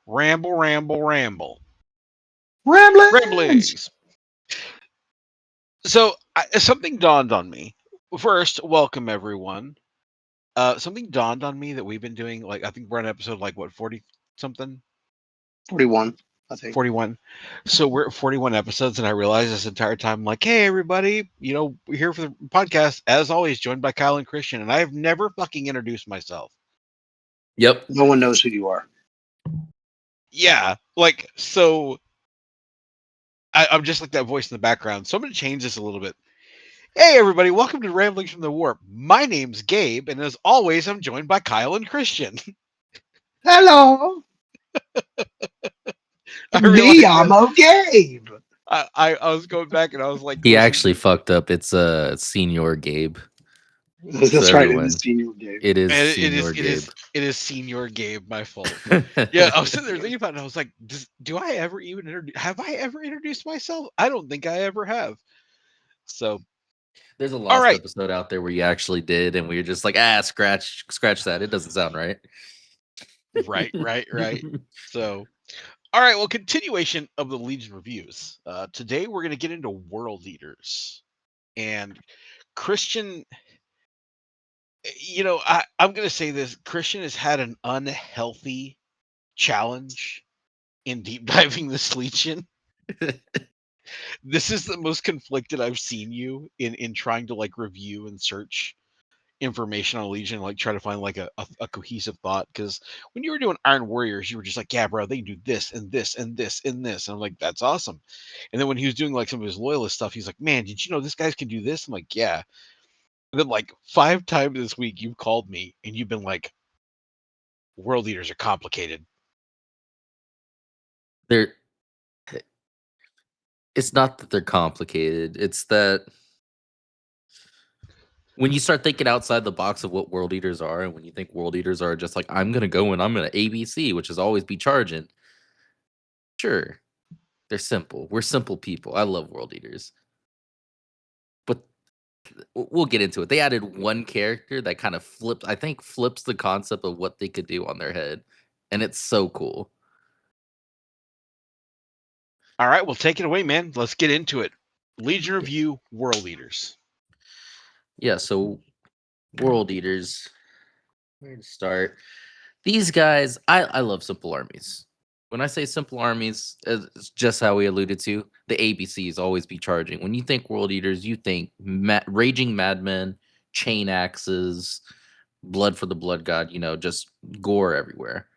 Ramble, ramble, ramble. Ramblings. Ramblings. So something dawned on me. First, welcome everyone. Something dawned on me that we've been doing. Like I think we're on episode like what 40 something, 41, I think. 41. So we're at 41 episodes, and I realized this entire time, like, hey everybody, we're here for the podcast. As always, joined by Kyle and Christian, and I have never fucking introduced myself. Yep. No one knows who you are. Yeah, like so. I'm just like that voice in the background. So I'm gonna change this a little bit. Hey everybody, welcome to Ramblings from the Warp. My name's Gabe, and as always, I'm joined by Kyle and Christian. Hello. I Me, realized I'm that okay. I was going back and I was like, He listen, actually fucked up. It's Senior Gabe. So That's right. It is everyone, senior Dave. it is and Senior Gabe. it is Senior Gabe, my fault. Yeah, I was sitting there thinking about it, and I was like, do I ever even have I ever introduced myself? I don't think I ever have. So, There's a all lost right, episode out there where you actually did, and we were just like, scratch that. It doesn't sound right. right. So, all right, well, continuation of the Legion reviews. Today we're gonna get into world leaders and Christian. I'm gonna say this: Christian has had an unhealthy challenge in deep diving this Legion. This is the most conflicted I've seen you in trying to like review and search information on Legion, like try to find like a cohesive thought. Because when you were doing Iron Warriors, you were just like, yeah, bro, they can do this and this and this and this. And I'm like, that's awesome. And then when he was doing like some of his loyalist stuff, he's like, man, did you know this guys can do this? I'm like, yeah. And then like 5 times this week, you've called me and you've been like, world leaders are complicated. They're. It's not that they're complicated. It's that when you start thinking outside the box of what world eaters are, and when you think world eaters are just like, I'm gonna go and I'm gonna ABC, which is always be charging. Sure, they're simple. We're simple people. I love world eaters, but we'll get into it. They added one character that kind of flips the concept of what they could do on their head, and it's so cool. All right, well, take it away, man. Let's get into it. Legion Yeah, review, world leaders. yeah, so world eaters. Where to start? These guys, I love simple armies. When I say simple armies, it's just how we alluded to. The ABCs always be charging. When you think world eaters, you think raging madmen, chain axes, blood for the blood god. Just gore everywhere.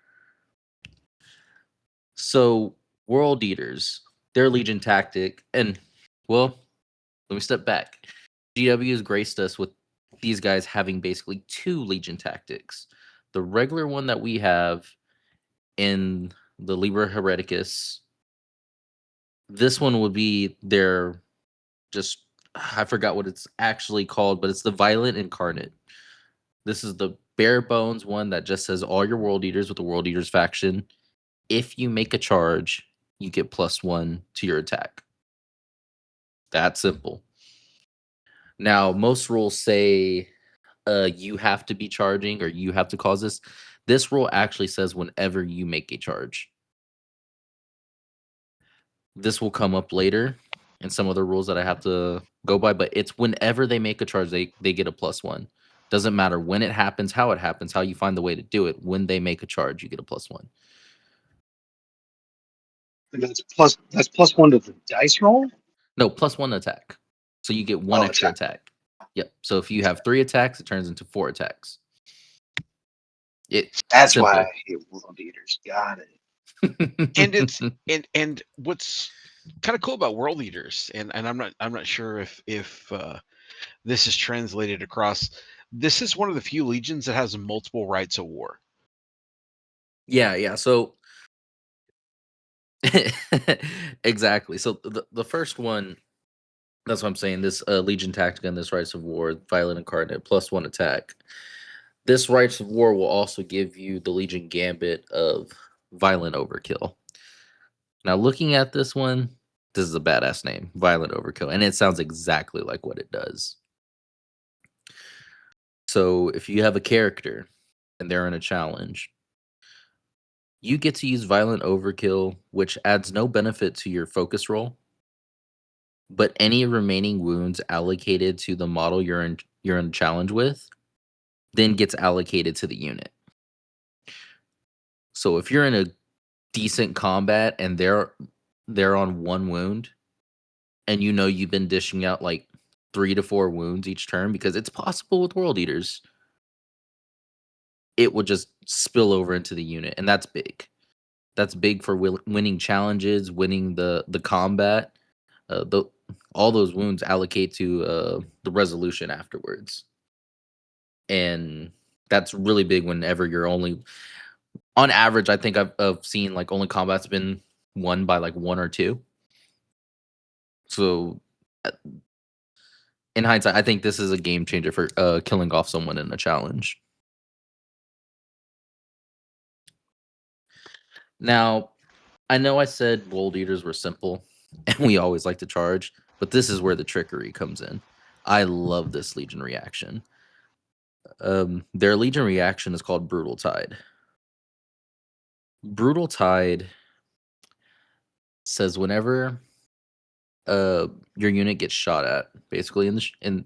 So world eaters, their legion tactic, and well, let me step back. GW has graced us with these guys having basically two legion tactics. The regular one that we have in the Liber Hereticus. This one would be their just I forgot what it's actually called, but it's the Violent Incarnate. This is the bare bones one that just says all your world eaters with the world eaters faction. If you make a charge, you get +1 to your attack. That simple. Now, most rules say you have to be charging or you have to cause this. This rule actually says whenever you make a charge. This will come up later in some other rules that I have to go by, but it's whenever they make a charge, they get a +1. Doesn't matter when it happens, how you find the way to do it. When they make a charge, you get a +1. And that's plus one to the dice roll. No, +1 attack. So you get one Oh, extra attack. attack. Yep. So if you have 3 attacks, it turns into 4 attacks. It That's why I simple. hate world eaters. Got it. And it's and what's kind of cool about world leaders, and I'm not sure if this is translated across. This is one of the few legions that has multiple rights of war. Yeah. So exactly. So the first one, that's what I'm saying. This Legion Tactica and this Rights of War, Violent Incarnate, +1 attack. This Rights of War will also give you the Legion Gambit of Violent Overkill. Now, looking at this one, this is a badass name, Violent Overkill, and it sounds exactly like what it does. So, if you have a character and they're in a challenge, You get to use violent overkill, which adds no benefit to your focus roll, but any remaining wounds allocated to the model you're in challenge with then gets allocated to the unit. So if you're in a decent combat and they're on 1 wound, and you know you've been dishing out like 3 to 4 wounds each turn, because it's possible with World Eaters, it would just spill over into the unit, and that's big. That's big for winning challenges, winning the combat. All those wounds allocate to the resolution afterwards, and that's really big whenever you're only, on average, I think I've seen like only combat's been won by like 1 or 2. So in hindsight, I think this is a game changer for killing off someone in a challenge. Now, I know I said World Eaters were simple, and we always like to charge, but this is where the trickery comes in. I love this Legion reaction. Their Legion reaction is called Brutal Tide. Brutal Tide says whenever your unit gets shot at, basically in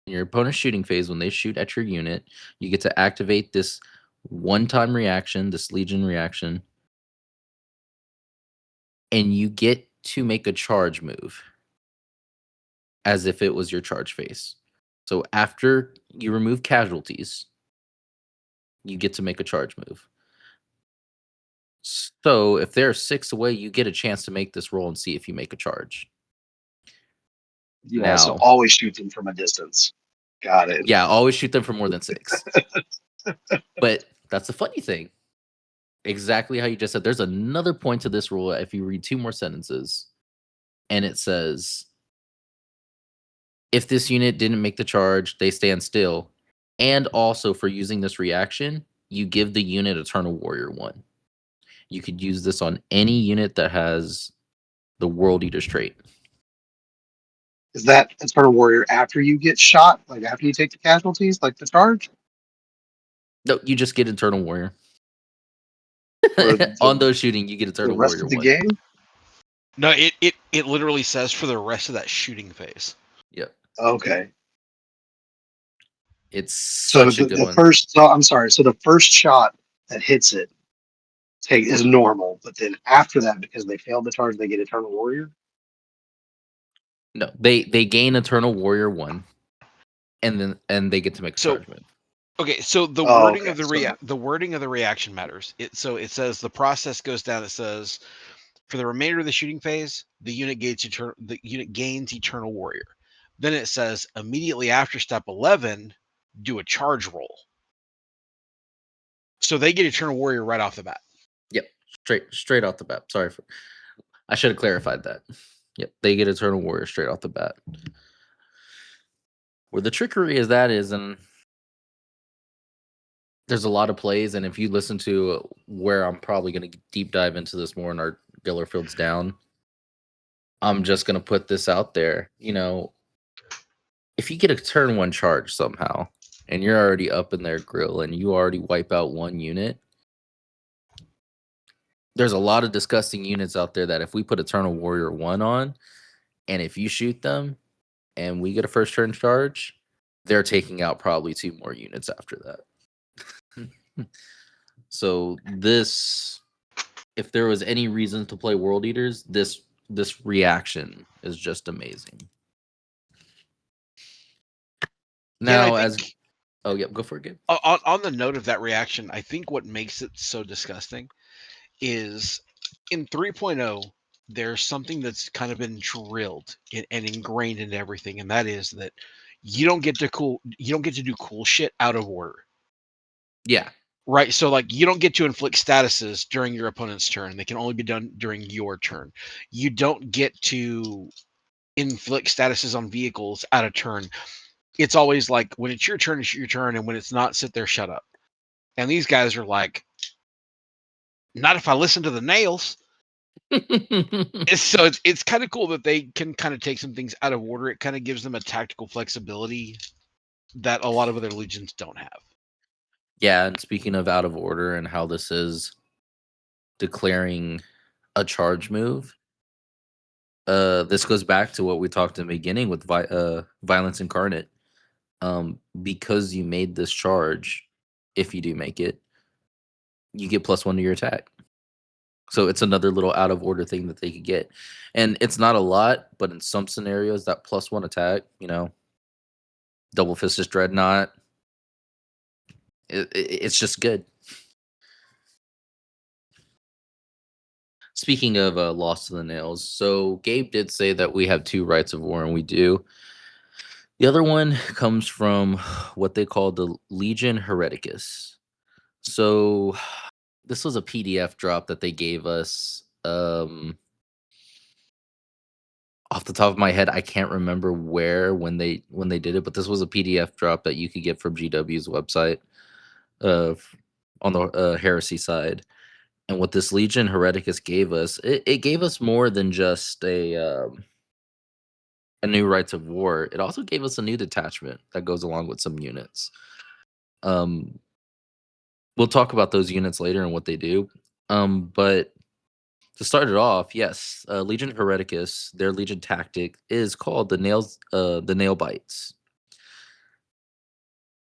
your opponent's shooting phase, when they shoot at your unit, you get to activate this one-time reaction, this Legion reaction, and you get to make a charge move as if it was your charge phase. So after you remove casualties, you get to make a charge move. So if they're 6 away, you get a chance to make this roll and see if you make a charge. Yeah, so Now, always shoot them from a distance. Got it. yeah, always shoot them for more than 6. But that's the funny thing. Exactly how you just said. There's another point to this rule if you read 2 more sentences, and it says, if this unit didn't make the charge, they stand still. And also for using this reaction, you give the unit Eternal Warrior 1. You could use this on any unit that has the World Eater's trait. Is that Eternal Warrior after you get shot? Like after you take the casualties, like the charge? No, you just get Eternal Warrior. For On those shooting, you get the Eternal rest Warrior of the 1. game? No, it literally says for the rest of that shooting phase. Yep. Okay. It's So such a good the one. first, so I'm sorry. So the first shot that hits it is normal, but then after that, because they failed the charge, they get Eternal Warrior. No, they gain Eternal Warrior 1, and they get to make a So- charge move. Okay, so the Oh, wording okay. of the wording of the reaction matters. It says the process goes down. It says for the remainder of the shooting phase, the unit gains Eternal Warrior. Then it says immediately after step 11, do a charge roll. So they get Eternal Warrior right off the bat. Yep, straight off the bat. I should have clarified that. Yep, they get Eternal Warrior straight off the bat. Where the trickery is, and there's a lot of plays, and if you listen to where I'm probably going to deep dive into this more in our Gellerfield's Down, I'm just going to put this out there. You know, if you get a turn 1 charge somehow, and you're already up in their grill, and you already wipe out 1 unit, there's a lot of disgusting units out there that if we put Eternal Warrior 1 on, and if you shoot them, and we get a first turn charge, they're taking out probably 2 more units after that. So this, if there was any reason to play World Eaters, this reaction is just amazing. Now, go for it, Gabe. On the note of that reaction, I think what makes it so disgusting is in 3.0, there's something that's kind of been drilled and ingrained into everything, and that is that you don't get to do cool shit out of order. Yeah. Right. So like you don't get to inflict statuses during your opponent's turn. They can only be done during your turn. You don't get to inflict statuses on vehicles out of turn. It's always like when it's your turn, and when it's not, sit there, shut up. And these guys are like, not if I listen to the nails. So it's kind of cool that they can kind of take some things out of order. It kind of gives them a tactical flexibility that a lot of other legions don't have. Yeah, and speaking of out of order and how this is, declaring a charge move. This goes back to what we talked in the beginning with Violence Incarnate. Because you made this charge, if you do make it, you get +1 to your attack. So it's another little out of order thing that they could get. And it's not a lot, but in some scenarios, that +1 attack, double fisted dreadnought, it's just good. Speaking of Lost to the Nails, so Gabe did say that we have 2 rights of war, and we do. The other one comes from what they call the Legion Hereticus. So this was a PDF drop that they gave us. Off the top of my head, I can't remember when they did it, but this was a PDF drop that you could get from GW's website on the Heresy side. And what this Legion Hereticus gave us, it gave us more than just a new rights of war. It also gave us a new detachment that goes along with some units. We'll talk about those units later and what they do. But to start it off, yes, Legion Hereticus, their Legion tactic is called the nail bites.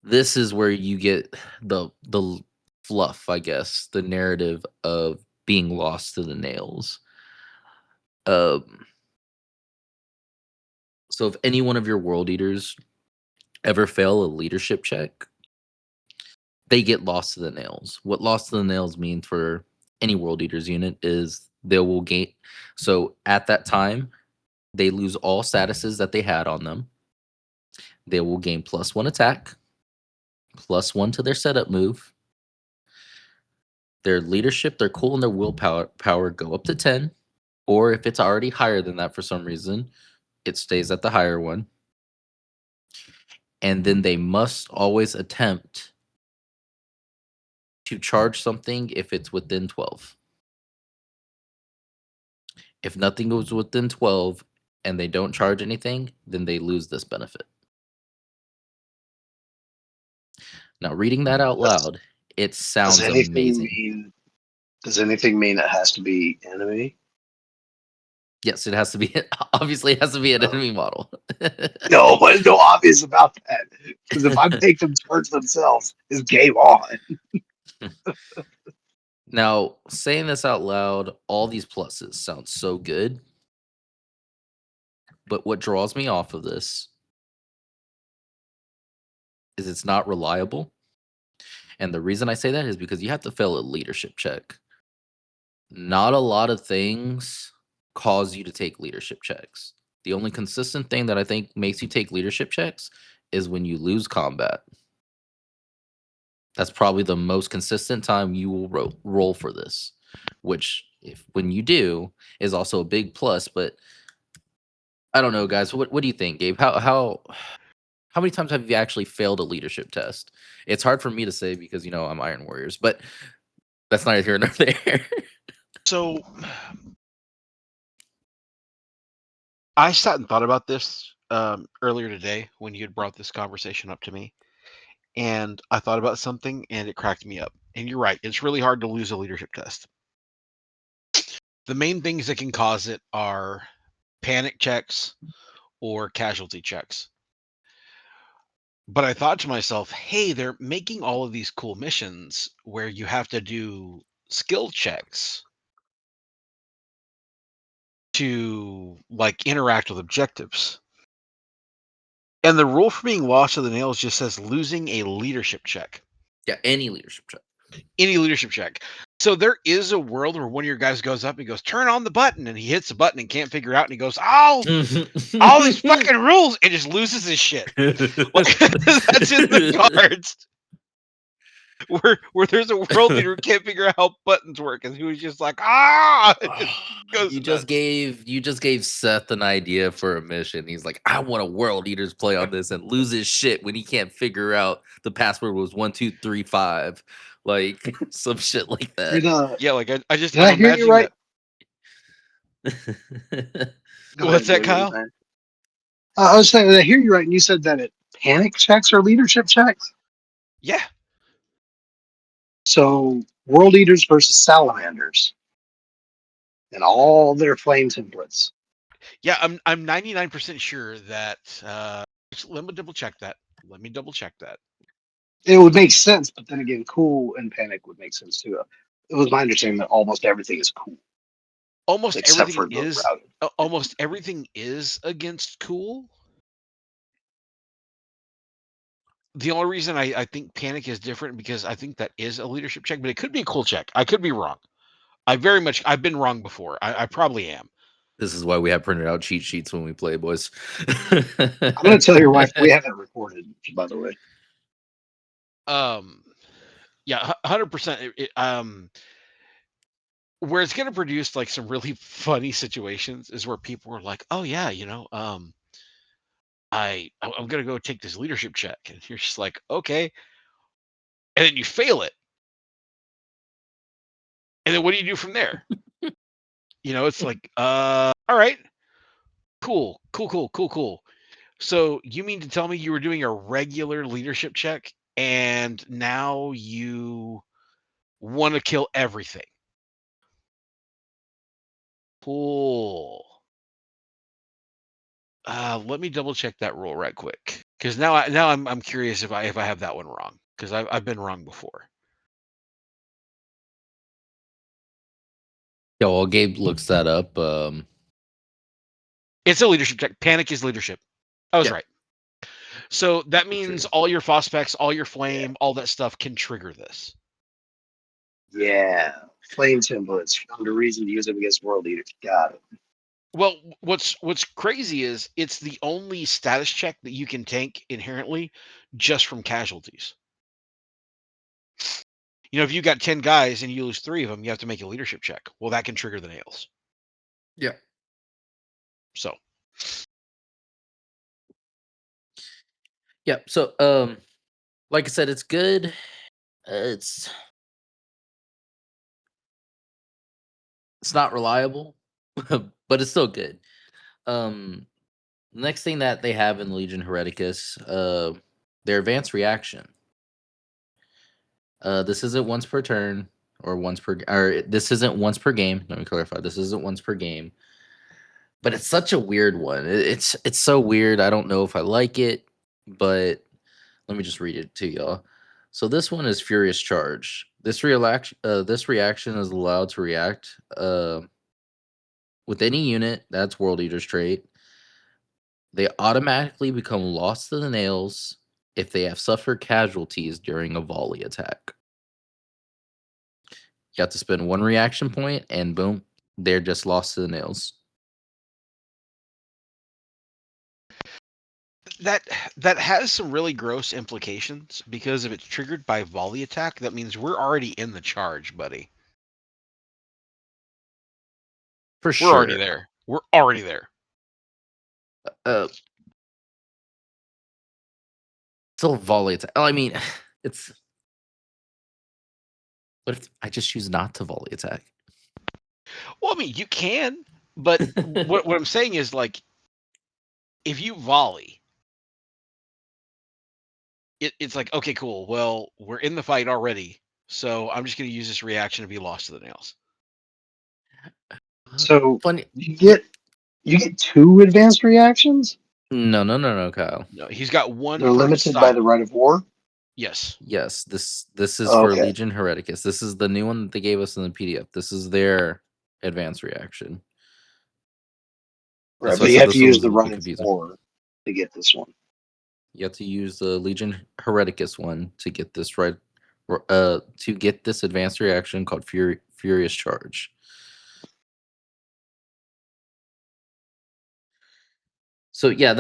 This is where you get the fluff, I guess, the narrative of being lost to the nails. So if any one of your world eaters ever fail a leadership check, they get lost to the nails. What lost to the nails means for any world eaters unit is they will gain. So at that time, they lose all statuses that they had on them. They will gain +1 attack, +1 to their setup move. Their leadership, their cool, and their willpower go up to 10. Or if it's already higher than that for some reason, it stays at the higher one. And then they must always attempt to charge something if it's within 12. If nothing goes within 12 and they don't charge anything, then they lose this benefit. Now, reading that out loud, it sounds amazing. Does anything mean it has to be enemy? Yes, it has to be. Obviously, it has to be an enemy model. No, but it's no obvious about that. Because if I make them charge themselves, it's game on. Now, saying this out loud, all these pluses sound so good. But what draws me off of this is it's not reliable. And the reason I say that is because you have to fail a leadership check. Not a lot of things cause you to take leadership checks. The only consistent thing that I think makes you take leadership checks is when you lose combat. That's probably the most consistent time you will roll for this, which when you do is also a big plus. But I don't know, guys. What do you think, Gabe? How many times have you actually failed a leadership test? It's hard for me to say because I'm Iron Warriors, but that's neither here nor there. So I sat and thought about this earlier today when you had brought this conversation up to me. And I thought about something and it cracked me up. And you're right, it's really hard to lose a leadership test. The main things that can cause it are panic checks or casualty checks. But I thought to myself, hey, they're making all of these cool missions where you have to do skill checks to interact with objectives. And the rule for being lost to the nails just says losing a leadership check. Yeah, any leadership check. Any leadership check. So there is a world where one of your guys goes up and goes, turn on the button, and he hits the button and can't figure it out, and he goes, oh, all these fucking rules, and just loses his shit. That's in the cards. Where there's a world leader who can't figure out how buttons work, and he was just like, you just gave Seth an idea for a mission. He's like, I want a world eaters play on this and lose his shit when he can't figure out the password was 1235, like some shit like that. Yeah, like I just did I hear you right? What's that, Kyle? I was saying, did I hear you right? And you said that it panic checks or leadership checks. Yeah. So world eaters versus salamanders. and all their flame templates. Yeah, I'm 99% sure that. Let me double check that. It would make sense, but then again, cool and panic would make sense too. It was my understanding that almost everything is cool Almost except everything for the is routed. almost everything is against cool. The only reason I think panic is different because I think that is a leadership check, but it could be a cool check. I could be wrong. I've been wrong before. I probably am. This is why we have printed out cheat sheets when we play, boys. I'm going to tell your wife we haven't recorded, by the way. Yeah, 100%. Where it's going to produce like some really funny situations is where people are like, "Oh yeah, I'm going to go take this leadership check," and you're just like, "Okay," and then you fail it, and then what do you do from there? It's like, all right, cool. So you mean to tell me you were doing a regular leadership check and now you want to kill everything? Cool. Let me double check that rule right quick, because now I'm curious if I have that one wrong, because I've been wrong before. Yeah, while Gabe looks that up, It's a leadership check. Panic is leadership. I was Yeah. right. So that For means sure. all your phosphex, all your flame, all that stuff can trigger this. Yeah, flame templates. Found a reason to use them against world leaders. Got it. Well, what's crazy is it's the only status check that you can tank inherently just from casualties. If you got 10 guys and you lose 3 of them, you have to make a leadership check. Well, that can trigger the nails. Yeah. So, Yeah. So, like I said, it's good. It's not reliable, but it's still good. Next thing that they have in Legion Hereticus, their advanced reaction. This isn't once per turn or this isn't once per game. Let me clarify. This isn't once per game. But it's such a weird one. It's so weird. I don't know if I like it, but let me just read it to y'all. So this one is Furious Charge. This reaction is allowed to react with any unit that's World Eater's trait. They automatically become lost to the nails if they have suffered casualties during a volley attack. You have to spend 1 reaction point, and boom, they're just lost to the nails. that has some really gross implications, because if it's triggered by volley attack, that means we're already in the charge, buddy. For We're sure. already there. We're already there. Still volley attack. I mean, it's. What if I just choose not to volley attack? Well, I mean, you can, but what I'm saying is, like, if you volley, it's like, okay, cool. Well, we're in the fight already, so I'm just going to use this reaction to be lost to the nails. So Funny. you get 2 advanced reactions. No, Kyle. No, he's got 1 They're per limited by the style. right of war. Yes. Yes, this is for Okay. Legion Hereticus. This is the new one that they gave us in the PDF. This is their advanced reaction. Right, That's why I but you said have to this one use was a the little bit right of confusing. war to get this one. You have to use the Legion Hereticus one to get this to get this advanced reaction called Furious Charge. So yeah,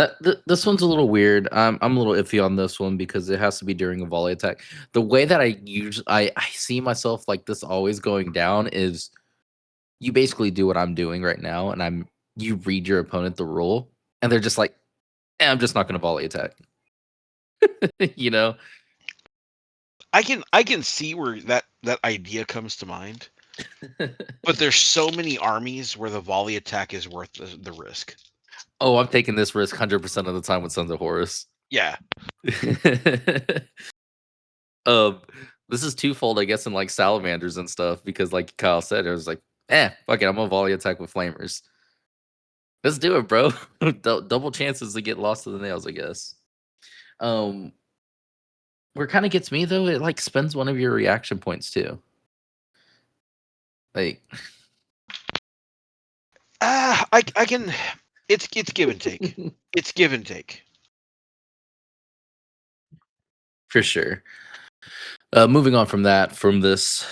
this one's a little weird. I'm a little iffy on this one because it has to be during a volley attack. The way that I see myself like this always going down is you basically do what I'm doing right now, and you read your opponent the rule, and they're just like, I'm just not going to volley attack. You know? I can see where that idea comes to mind, but there's so many armies where the volley attack is worth the risk. Oh, I'm taking this risk 100% of the time with Sons of Horus. Yeah. um, this is twofold, I guess, in like salamanders and stuff, because like Kyle said, it was like Fuck it, I'm gonna volley attack with flamers. Let's do it, bro. Double chances to get lost to the nails, I guess. Where kind of gets me though, it like spends one of your reaction points too. Like, I can. It's give and take. It's give and take. for sure. Moving on from that, from this,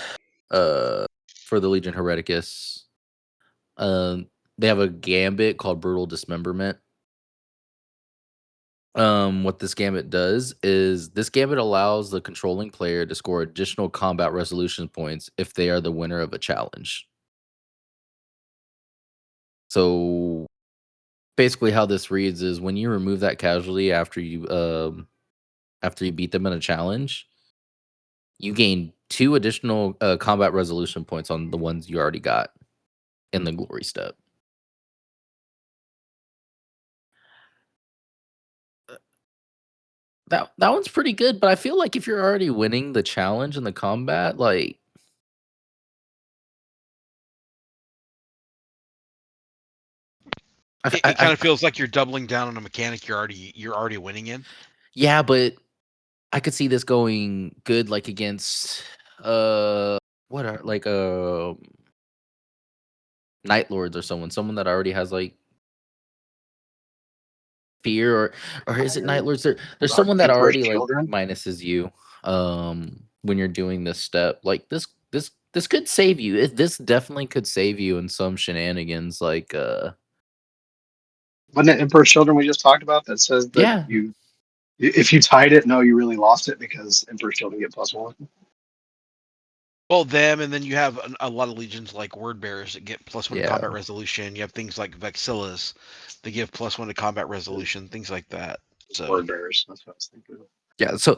for the Legion Hereticus, they have a gambit called Brutal Dismemberment. What this gambit does is this gambit allows the controlling player to score additional combat resolution points if they are the winner of a challenge. So basically how this reads is when you remove that casualty after you beat them in a challenge, you gain 2 additional combat resolution points on the ones you already got in the glory step. That one's pretty good, but I feel like if you're already winning the challenge and the combat, like It kind of feels like you're doubling down on a mechanic you're already winning in. Yeah, but I could see this going good, like against what are like Night Lords or someone that already has like fear, or is it Night Lords? There's someone that Emperor's already like Children. minuses you when you're doing this step. Like this could save you. This definitely could save you in some shenanigans. Like Wasn't it Emperor's Children we just talked about that says that yeah, if you tied it, no, you really lost it because Emperor's Children get +1. Well, them, and then you have a lot of legions like Word Bearers that get +1 to yeah. combat resolution. You have things like Vexillus that give +1 to combat resolution, things like that. So Word Bearers. That's what I was thinking. Yeah, so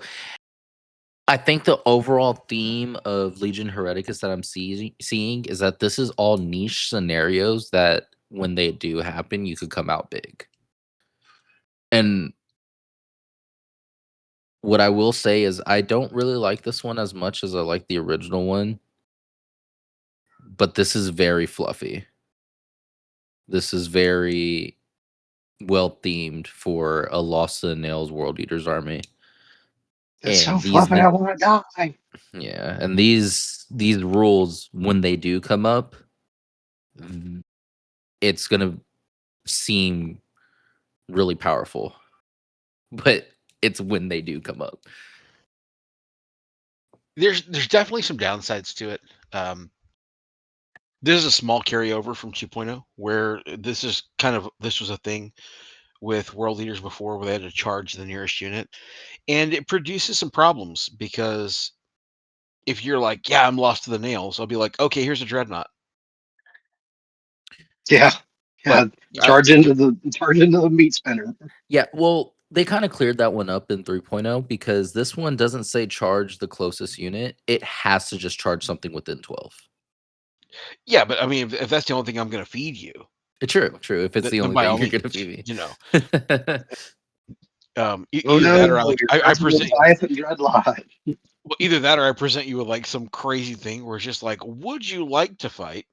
I think the overall theme of Legion Hereticus that I'm seeing is that this is all niche scenarios that when they do happen, you could come out big. And what I will say is I don't really like this one as much as I like the original one, but this is very fluffy. This is very well themed for a Lost to the Nails World Eaters army. It's so And these fluffy, I want to die. yeah, and these rules when they do come up, it's gonna seem really powerful, but it's when they do come up. there's definitely some downsides to it. This is a small carryover from 2.0, where this was a thing with World Leaders before, where they had to charge the nearest unit, and it produces some problems because if you're like, yeah, I'm lost to the nails, I'll be like, okay, here's a dreadnought. Yeah. Yeah. But Charge into the meat spinner. yeah, well, they kind of cleared that one up in 3.0 because this one doesn't say charge the closest unit. It has to just charge something within 12. Yeah, but I mean, if that's the only thing I'm going to feed you, True. If it's the then only by thing all you're means, gonna feed me, you know, Oh either no, that or I you're present, Leviathan Dreadlord. well, either that or I present you with like some crazy thing where it's just like, would you like to fight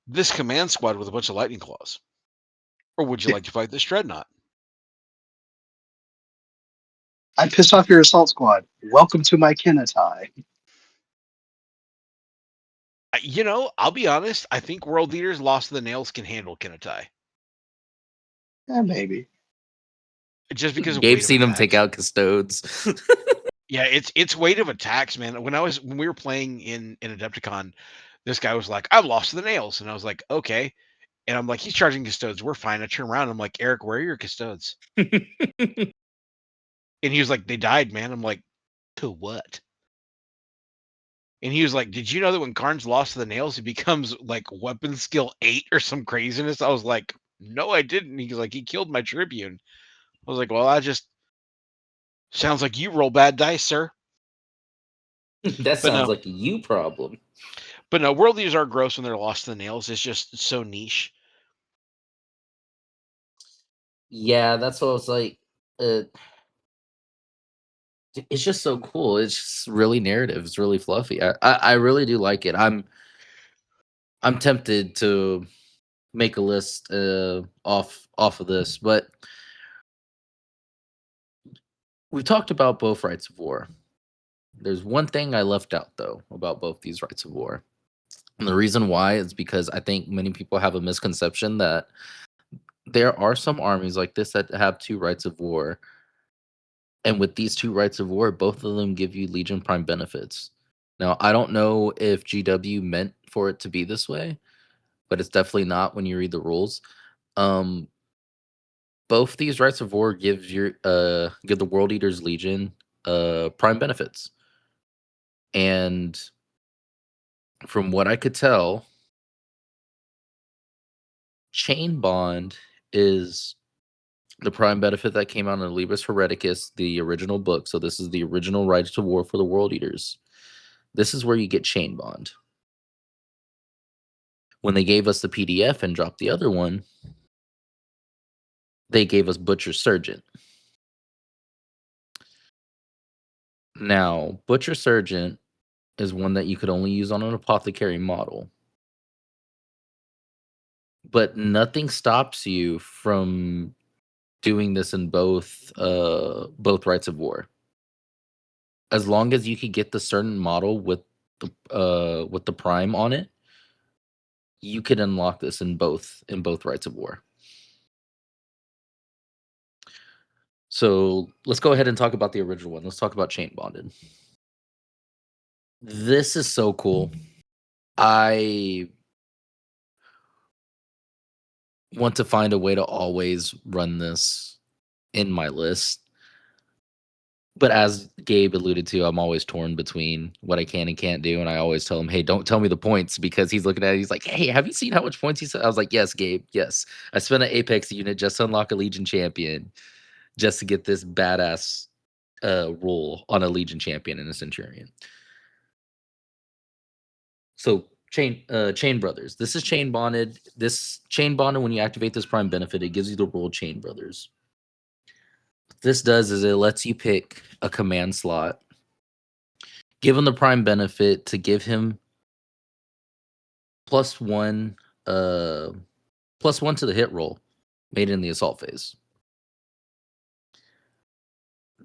this command squad with a bunch of lightning claws, or would you like to fight this dreadnought? I pissed off your assault squad. Welcome to my Kinatai. I'll be honest. I think World Leaders Lost to the Nails can handle Kinatai Yeah, maybe. just because of weight Gabe's of seen him take attacks. out custodes. Yeah, it's weight of attacks, man. When we were playing in Adepticon, this guy was like, "I'm lost to the nails," and I was like, "Okay." And I'm like, "He's charging custodes. We're fine." I turn around. I'm like, "Eric, where are your custodes?" And he was like, "They died, man." I'm like, "To what?" And he was like, "Did you know that when Karn's lost to the nails, he becomes like weapon skill 8 or some craziness?" I was like, "No, I didn't." He's like, "He killed my tribune." I was like, "Well, that just sounds like you roll bad dice, sir." That But sounds no, like a you problem. World Leaders are gross when they're lost to the nails. It's just so niche. Yeah, that's what I was like. It's just so cool. It's just really narrative. It's really fluffy. I really do like it. I'm tempted to make a list off of this, but we've talked about both rights of war. There's one thing I left out though about both these rights of war. And the reason why is because I think many people have a misconception that there are some armies like this that have two rights of war. And with these two rights of war, both of them give you Legion Prime benefits. Now, I don't know if GW meant for it to be this way, but it's definitely not when you read the rules. Both these rights of war give the World Eaters Legion prime benefits. And from what I could tell, Chain Bond is the prime benefit that came out in Libris Hereticus, the original book. So this is the original rights to war for the World Eaters. This is where you get Chain Bond. When they gave us the PDF and dropped the other one, they gave us Butcher Surgeon. Now, Butcher Surgeon is one that you could only use on an apothecary model. But nothing stops you from doing this in both rights of war. As long as you could get the certain model with the prime on it, you could unlock this in both rights of war. So let's go ahead and talk about the original one. Let's talk about Chain Bonded. This is so cool. I want to find a way to always run this in my list. But as Gabe alluded to, I'm always torn between what I can and can't do. And I always tell him, hey, don't tell me the points, because he's looking at it. He's like, hey, have you seen how much points he said? I was like, yes, Gabe, yes. I spent an Apex unit just to unlock a Legion champion, just to get this badass rule on a Legion champion and a Centurion. So Chain Brothers. This is Chain Bonded. This Chain Bonded, when you activate this prime benefit, it gives you the rule Chain Brothers. What this does is it lets you pick a command slot, give him the prime benefit to give him +1 +1 to the hit roll made in the assault phase.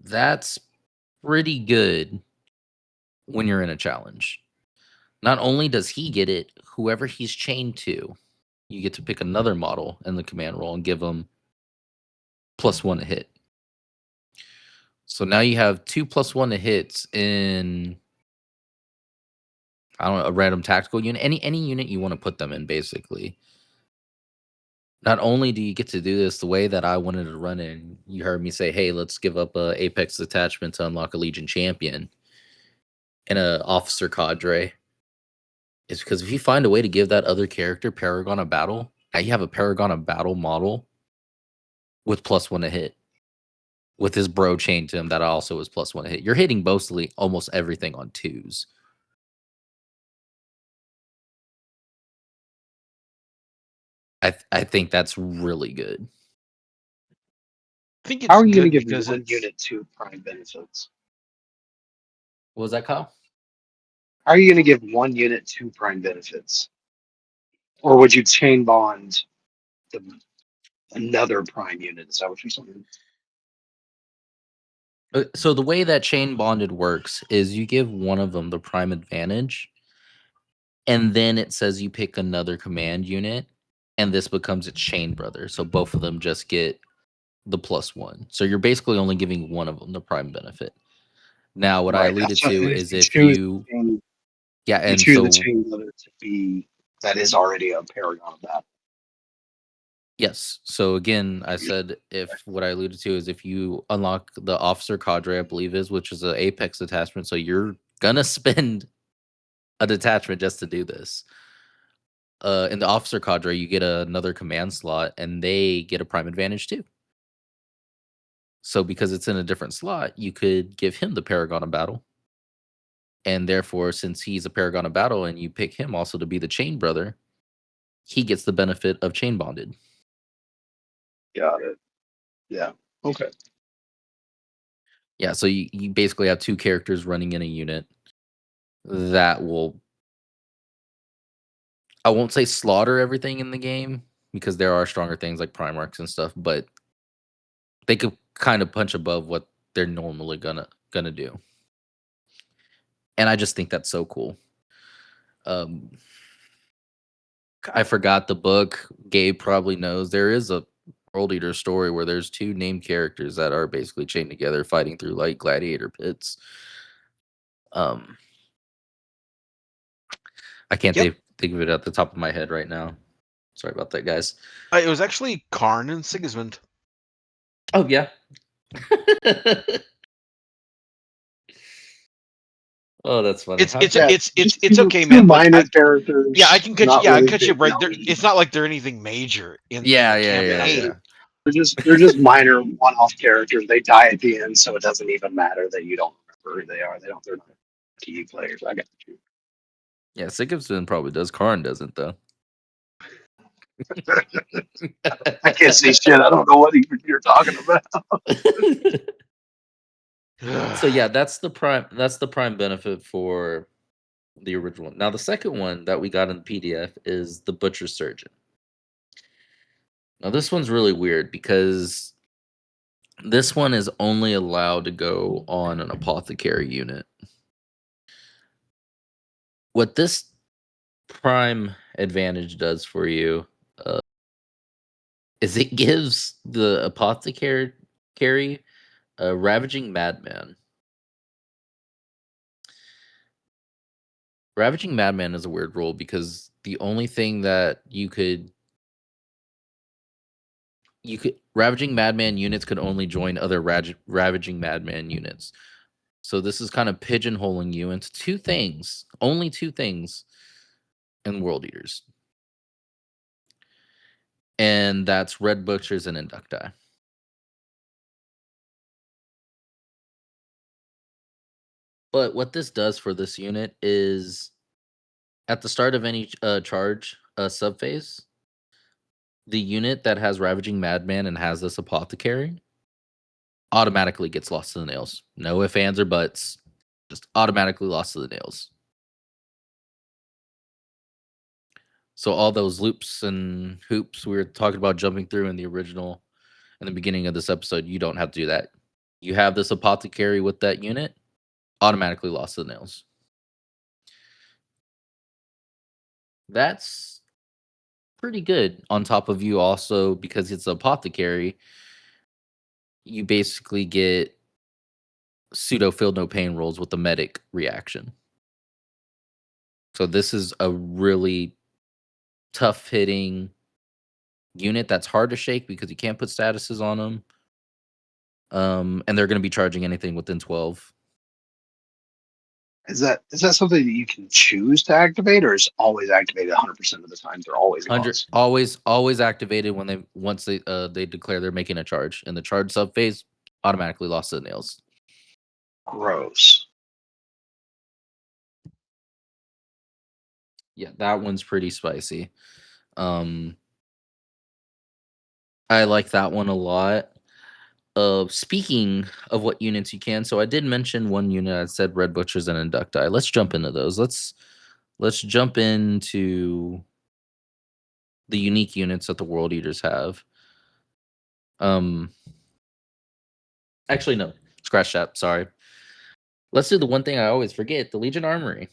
That's pretty good when you're in a challenge. Not only does he get it, whoever he's chained to, you get to pick another model in the command roll and give them +1 to hit. So now you have 2 +1 to hits in, I don't know, a random tactical unit, any unit you want to put them in, basically. Not only do you get to do this the way that I wanted to run it, and you heard me say, hey, let's give up a Apex detachment to unlock a Legion champion and a officer cadre. It's because if you find a way to give that other character Paragon of Battle, now you have a Paragon of Battle model with +1 to hit, with his bro chained to him that also is +1 to hit. You're hitting mostly almost everything on 2s. I think that's really good. I think How it's are you going good to give because one it's unit two prime benefits? What was that, Kyle? How are you going to give one unit two prime benefits? Or would you chain bond another prime unit? Is that what you're saying? So the way that Chain Bonded works is you give one of them the prime advantage, and then it says you pick another command unit, and this becomes its chain brother. So both of them just get the +1. So you're basically only giving one of them the prime benefit. Now, what I Right. alluded So to if is you if choose you, the chain, yeah, you and choose the so chain letter to be that is already a paragon of that. yes. So again, I said if what I alluded to is if you unlock the officer cadre, I believe is, which is an Apex detachment, so you're gonna spend a detachment just to do this. In the officer cadre, you get another command slot, and they get a prime advantage too. So because it's in a different slot, you could give him the Paragon of Battle, and therefore, since he's a Paragon of Battle, and you pick him also to be the Chain Brother, he gets the benefit of Chain Bonded. Got it. Yeah. Okay. Yeah, so you basically have two characters running in a unit that will I won't say slaughter everything in the game because there are stronger things like Primarchs and stuff, but they could kind of punch above what they're normally gonna do. And I just think that's so cool. I forgot the book. Gabe probably knows. There is a World Eater story where there's two named characters that are basically chained together fighting through like gladiator pits. I can't think of it at the top of my head right now. Sorry about that, guys. It was actually Karn and Sigismund. Oh yeah. Oh, that's funny. It's okay, two man. minor characters. Yeah, I can catch. not Yeah, I really catch you big right. knowledge. It's not like they're anything major in the Yeah. campaign. They're just minor one-off characters. They die at the end, so it doesn't even matter that you don't remember who they are. They're not key players. I got you. Yeah, Sigismund probably does. Karn doesn't though. I can't see shit. I don't know what you're talking about. So yeah, that's the prime benefit for the original. Now the second one that we got in the PDF is the Butcher Surgeon. Now this one's really weird because this one is only allowed to go on an apothecary unit. What this prime advantage does for you is it gives the apothecary a ravaging madman. Ravaging madman is a weird rule because the only thing that you could ravaging madman units could only join other ravaging madman units. So this is kind of pigeonholing you into only two things in World Eaters. And that's Red Butchers and Inducti. But what this does for this unit is at the start of any charge subphase, the unit that has Ravaging Madman and has this apothecary automatically gets lost to the nails. No ifs, ands, or buts. Just automatically lost to the nails. So all those loops and hoops we were talking about jumping through in the original, in the beginning of this episode, you don't have to do that. You have this apothecary with that unit, automatically lost to the nails. That's pretty good. On top of you also, because it's apothecary, you basically get pseudo feel no pain rolls with the medic reaction. So this is a really tough hitting unit that's hard to shake because you can't put statuses on them. And they're going to be charging anything within 12. Is that something that you can choose to activate, or is always activated 100% of the time? They're always lost? Always activated when once they declare they're making a charge. In the charge subphase, automatically lost to the nails. Gross. Yeah, that one's pretty spicy. I like that one a lot. Speaking of what units you can, so I did mention one unit. I said Red Butchers and Inducti. Let's jump into those. Let's jump into the unique units that the World Eaters have. Actually, no. Scratch that. Sorry. Let's do the one thing I always forget, the Legion Armory.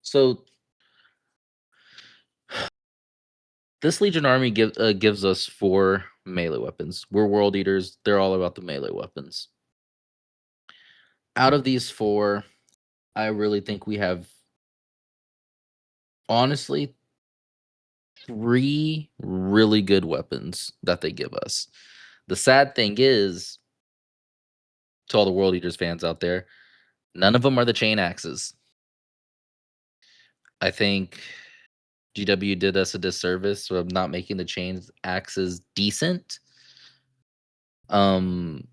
So this Legion Army gives us 4 melee weapons. We're World Eaters. They're all about the melee weapons. Out of these 4, I really think we have, honestly, 3 really good weapons that they give us. The sad thing is, to all the World Eaters fans out there, none of them are the chain axes. I think GW did us a disservice of not making the chain axes decent. And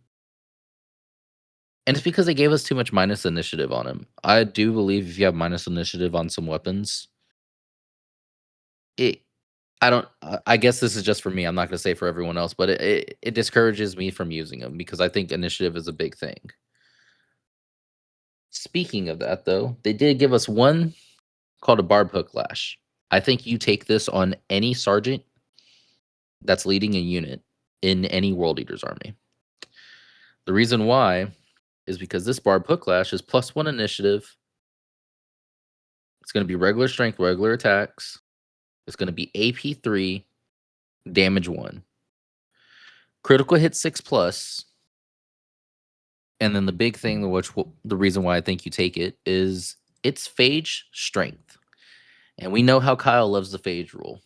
it's because they gave us too much minus initiative on them. I do believe if you have minus initiative on some weapons, I guess this is just for me. I'm not going to say for everyone else, but it discourages me from using them because I think initiative is a big thing. Speaking of that, though, they did give us one called a barb hook lash. I think you take this on any sergeant that's leading a unit in any World Eaters army. The reason why is because this barb hook lash is +1 initiative. It's going to be regular strength, regular attacks. It's going to be AP 3, damage 1. Critical hit 6+. And then the big thing, the reason why I think you take it, is it's phage strength. And we know how Kyle loves the phage rule.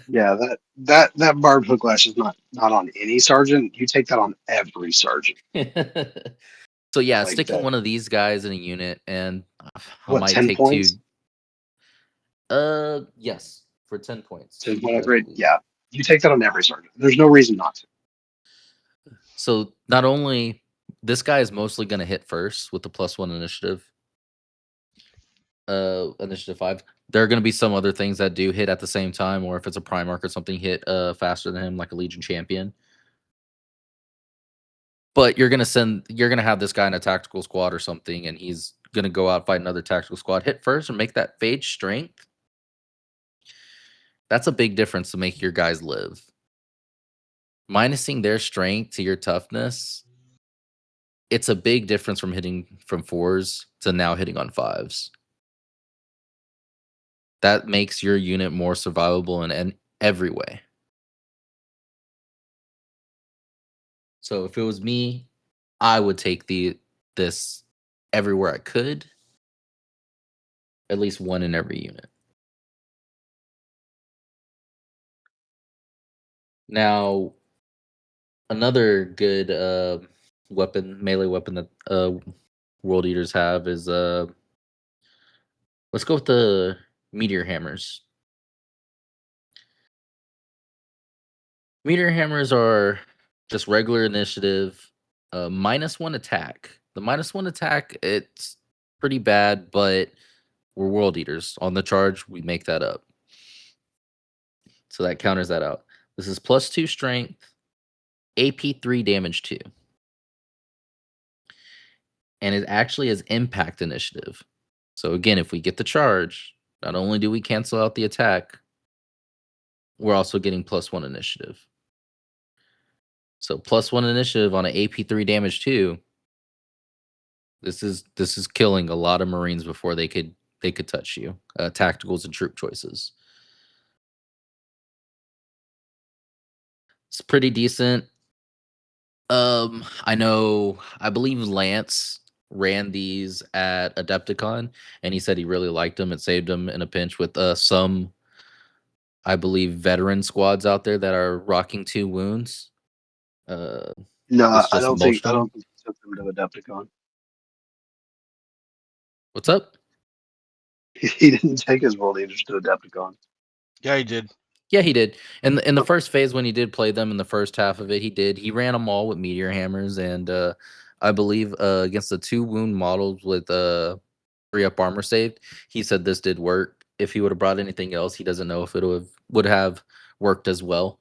Yeah, that barbed hook lash is not on any sergeant. You take that on every sergeant. So yeah, Like sticking that. one of these guys in a unit, and I What, might 10 take points? 2. Yes, for 10 points. 10 point I upgrade? believe. Yeah. You take that on every sergeant. There's no reason not to. So not only this guy is mostly going to hit first with the +1 initiative. Initiative 5. There are going to be some other things that do hit at the same time, or if it's a Primarch or something, hit faster than him, like a Legion champion. But you're gonna have this guy in a tactical squad or something, and he's gonna go out fight another tactical squad, hit first, and make that phage strength. That's a big difference to make your guys live. Minusing their strength to your toughness, it's a big difference from hitting from 4s to now hitting on 5s. That makes your unit more survivable in every way. So if it was me, I would take this everywhere I could. At least one in every unit. Now, another good melee weapon that World Eaters have is let's go with the meteor hammers. Meteor hammers are just regular initiative, -1 attack. The -1 attack, it's pretty bad, but we're World Eaters. On the charge, we make that up. So that counters that out. This is +2 strength, AP 3, damage 2. And it actually is impact initiative. So again, if we get the charge, not only do we cancel out the attack, we're also getting +1 initiative. So +1 initiative on an AP 3, damage 2. This is killing a lot of Marines before they could touch you. Tacticals and troop choices. It's pretty decent. I believe Lance ran these at Adepticon, and he said he really liked them. It saved him in a pinch with some, I believe, veteran squads out there that are rocking 2 wounds. No, This I just don't think mulched he took them to Adepticon. What's up? He didn't take his World Eaters to Adepticon. Yeah, he did. Yeah, he did. In the first phase, when he did play them in the first half of it, he did. He ran them all with meteor hammers, and I believe against the 2 wound models with 3-up armor saved, he said this did work. If he would have brought anything else, he doesn't know if it would have worked as well.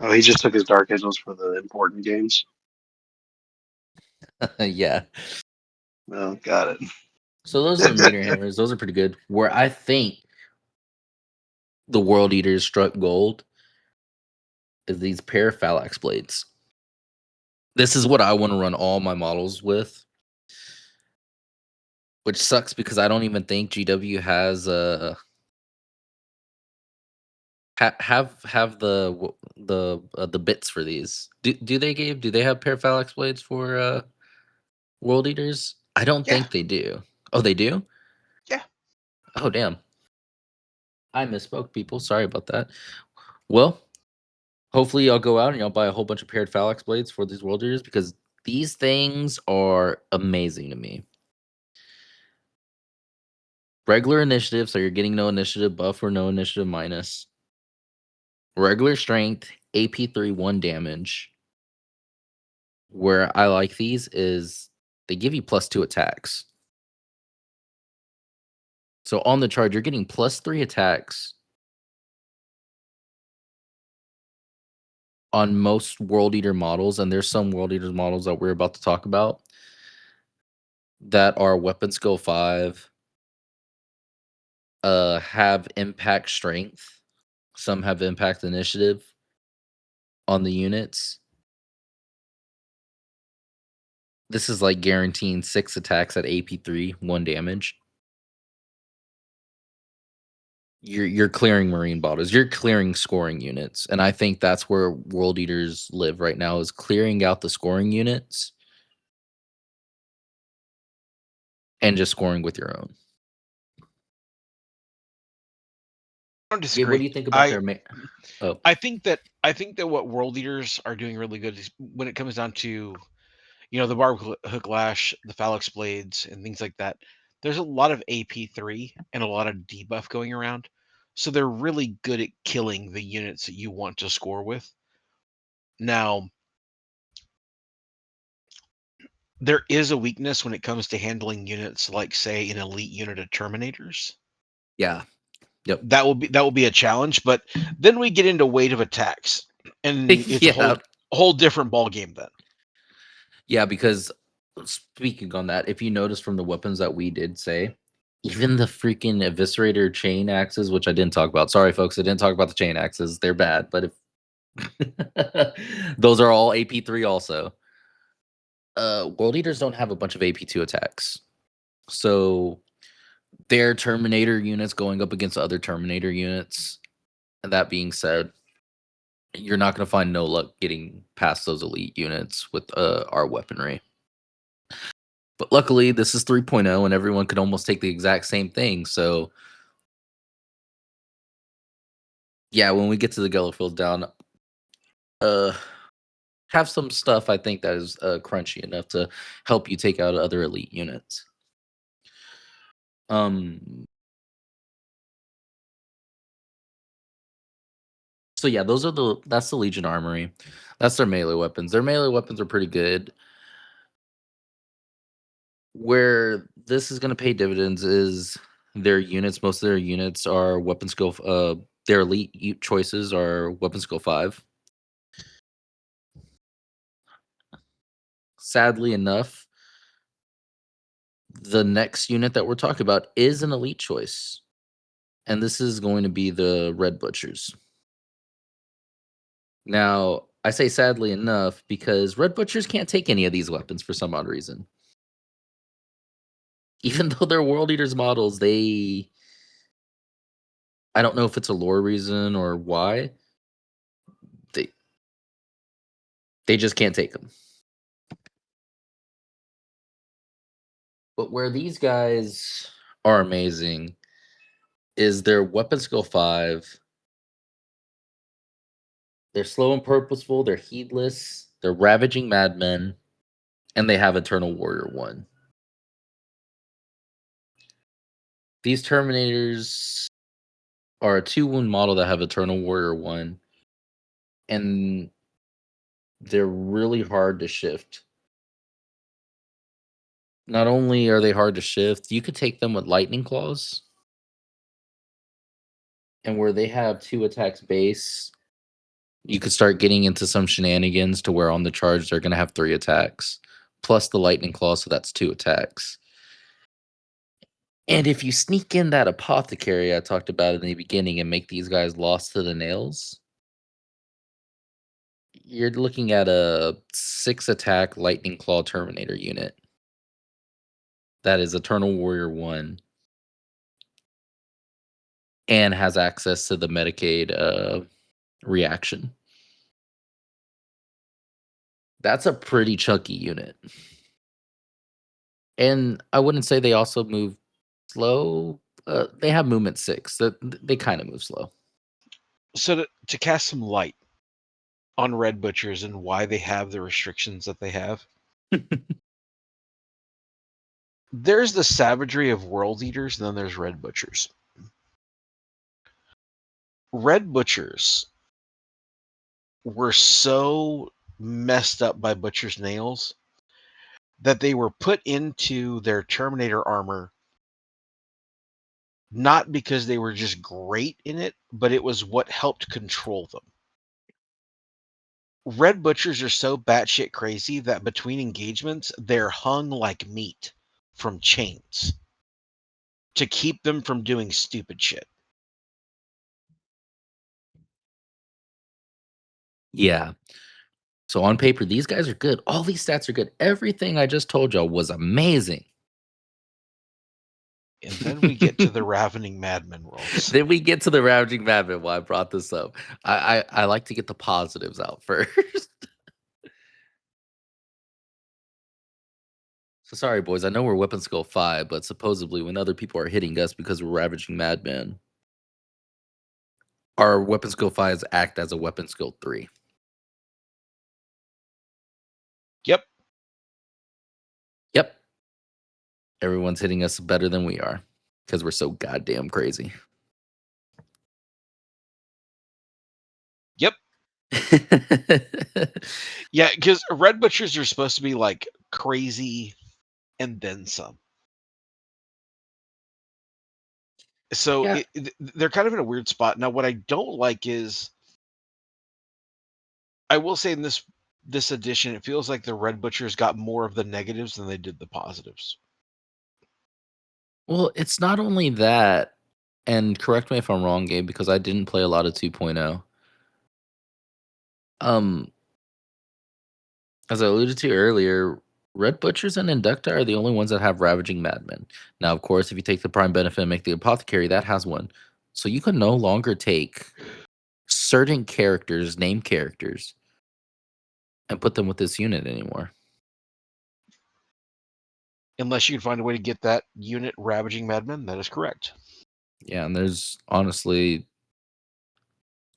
Oh, he just took his Dark Angels for the important games. Yeah. Oh, got it. So those are the meteor hammers. Those are pretty good. Where I think the World Eaters struck gold is these Paraphalax blades. This is what I want to run all my models with, which sucks because I don't even think GW has have the bits for these. Do they, Gabe? Do they have Paraphalax blades for World Eaters? I don't Yeah. think they do. Oh, they do? Yeah. Oh, damn. I misspoke, people. Sorry about that. Well, hopefully y'all go out and y'all buy a whole bunch of paired Phalanx blades for these World Eaters, because these things are amazing to me. Regular initiative, so you're getting no initiative buff or no initiative minus. Regular strength, AP 3, 1 damage. Where I like these is they give you +2 attacks. So on the charge, you're getting +3 attacks on most World Eater models, and there's some World Eaters models that we're about to talk about that are weapon skill 5, have impact strength. Some have impact initiative on the units. This is like guaranteeing 6 attacks at AP3, 1 damage. You're clearing marine bottles. You're clearing scoring units, and I think that's where World Eaters live right now, is clearing out the scoring units and just scoring with your own. I don't Gabe, disagree. what do you think about their oh, I think that what World Eaters are doing really good is when it comes down to, the barb hook lash, the phalanx blades, and things like that. There's a lot of AP3 and a lot of debuff going around, so they're really good at killing the units that you want to score with. Now, there is a weakness when it comes to handling units like, say, an elite unit of Terminators. yeah. Yep. That will be a challenge, but then we get into weight of attacks, and it's Yeah. a whole different ball game then. Yeah, because speaking on that, if you notice from the weapons that we did say, even the freaking eviscerator chain axes, which I didn't talk about. Sorry, folks, I didn't talk about the chain axes. They're bad, but if those are all AP3 also. World Eaters don't have a bunch of AP2 attacks. So their Terminator units going up against other Terminator units. And that being said, you're not going to find no luck getting past those elite units with our weaponry. But luckily, this is 3.0, and everyone could almost take the exact same thing. So, yeah, when we get to the Gellerfield down, have some stuff I think that is crunchy enough to help you take out other elite units. So yeah, that's the Legion Armory. That's their melee weapons. Their melee weapons are pretty good. Where this is going to pay dividends is their units. Most of their units are weapon skill. Their elite choices are weapon skill 5. Sadly enough, the next unit that we're talking about is an elite choice, and this is going to be the Red Butchers. Now, I say sadly enough because Red Butchers can't take any of these weapons for some odd reason. Even though they're World Eaters models, I don't know if it's a lore reason or why, they just can't take them. But where these guys are amazing is their weapon skill 5. They're slow and purposeful, they're heedless, they're ravaging madmen, and they have Eternal Warrior 1. These Terminators are a 2-wound model that have Eternal Warrior 1, and they're really hard to shift. Not only are they hard to shift, you could take them with Lightning Claws, and where they have 2 attacks base, you could start getting into some shenanigans to where on the charge they're going to have 3 attacks, plus the Lightning Claw, so that's 2 attacks. And if you sneak in that Apothecary I talked about in the beginning and make these guys lost to the nails, you're looking at a 6-attack Lightning Claw Terminator unit. That is Eternal Warrior 1. And has access to the Medicaid reaction. That's a pretty chunky unit. And I wouldn't say they also move slow. They have movement 6. They kind of move slow. So to cast some light on Red Butchers and why they have the restrictions that they have. There's the savagery of World Eaters, and then there's Red Butchers. Red Butchers were so messed up by Butcher's nails that they were put into their Terminator armor not because they were just great in it, but it was what helped control them. Red Butchers are so batshit crazy that between engagements, they're hung like meat from chains to keep them from doing stupid shit. Yeah. So on paper, these guys are good. All these stats are good. Everything I just told y'all was amazing. And then we get to the Ravening Madmen rolls. Then we get to the Ravaging Madman. Why I brought this up. I like to get the positives out first. So sorry, boys. I know we're weapon skill 5, but supposedly when other people are hitting us because we're Ravaging Madmen, our weapon skill 5s act as a weapon skill 3. Yep. Yep. Everyone's hitting us better than we are because we're so goddamn crazy. Yep. Yeah, because Red Butchers are supposed to be like crazy and then some. So Yeah. they're kind of in a weird spot. Now, what I don't like is, I will say in this edition, it feels like the Red Butchers got more of the negatives than they did the positives. Well, it's not only that, and correct me if I'm wrong, Gabe, because I didn't play a lot of 2.0. As I alluded to earlier, Red Butchers and Inducti are the only ones that have Ravaging Madmen. Now, of course, if you take the Prime Benefit and make the Apothecary, that has one. So you can no longer take certain characters, named characters, and put them with this unit anymore. Unless you can find a way to get that unit Ravaging Madmen, that is correct. Yeah, and there's honestly,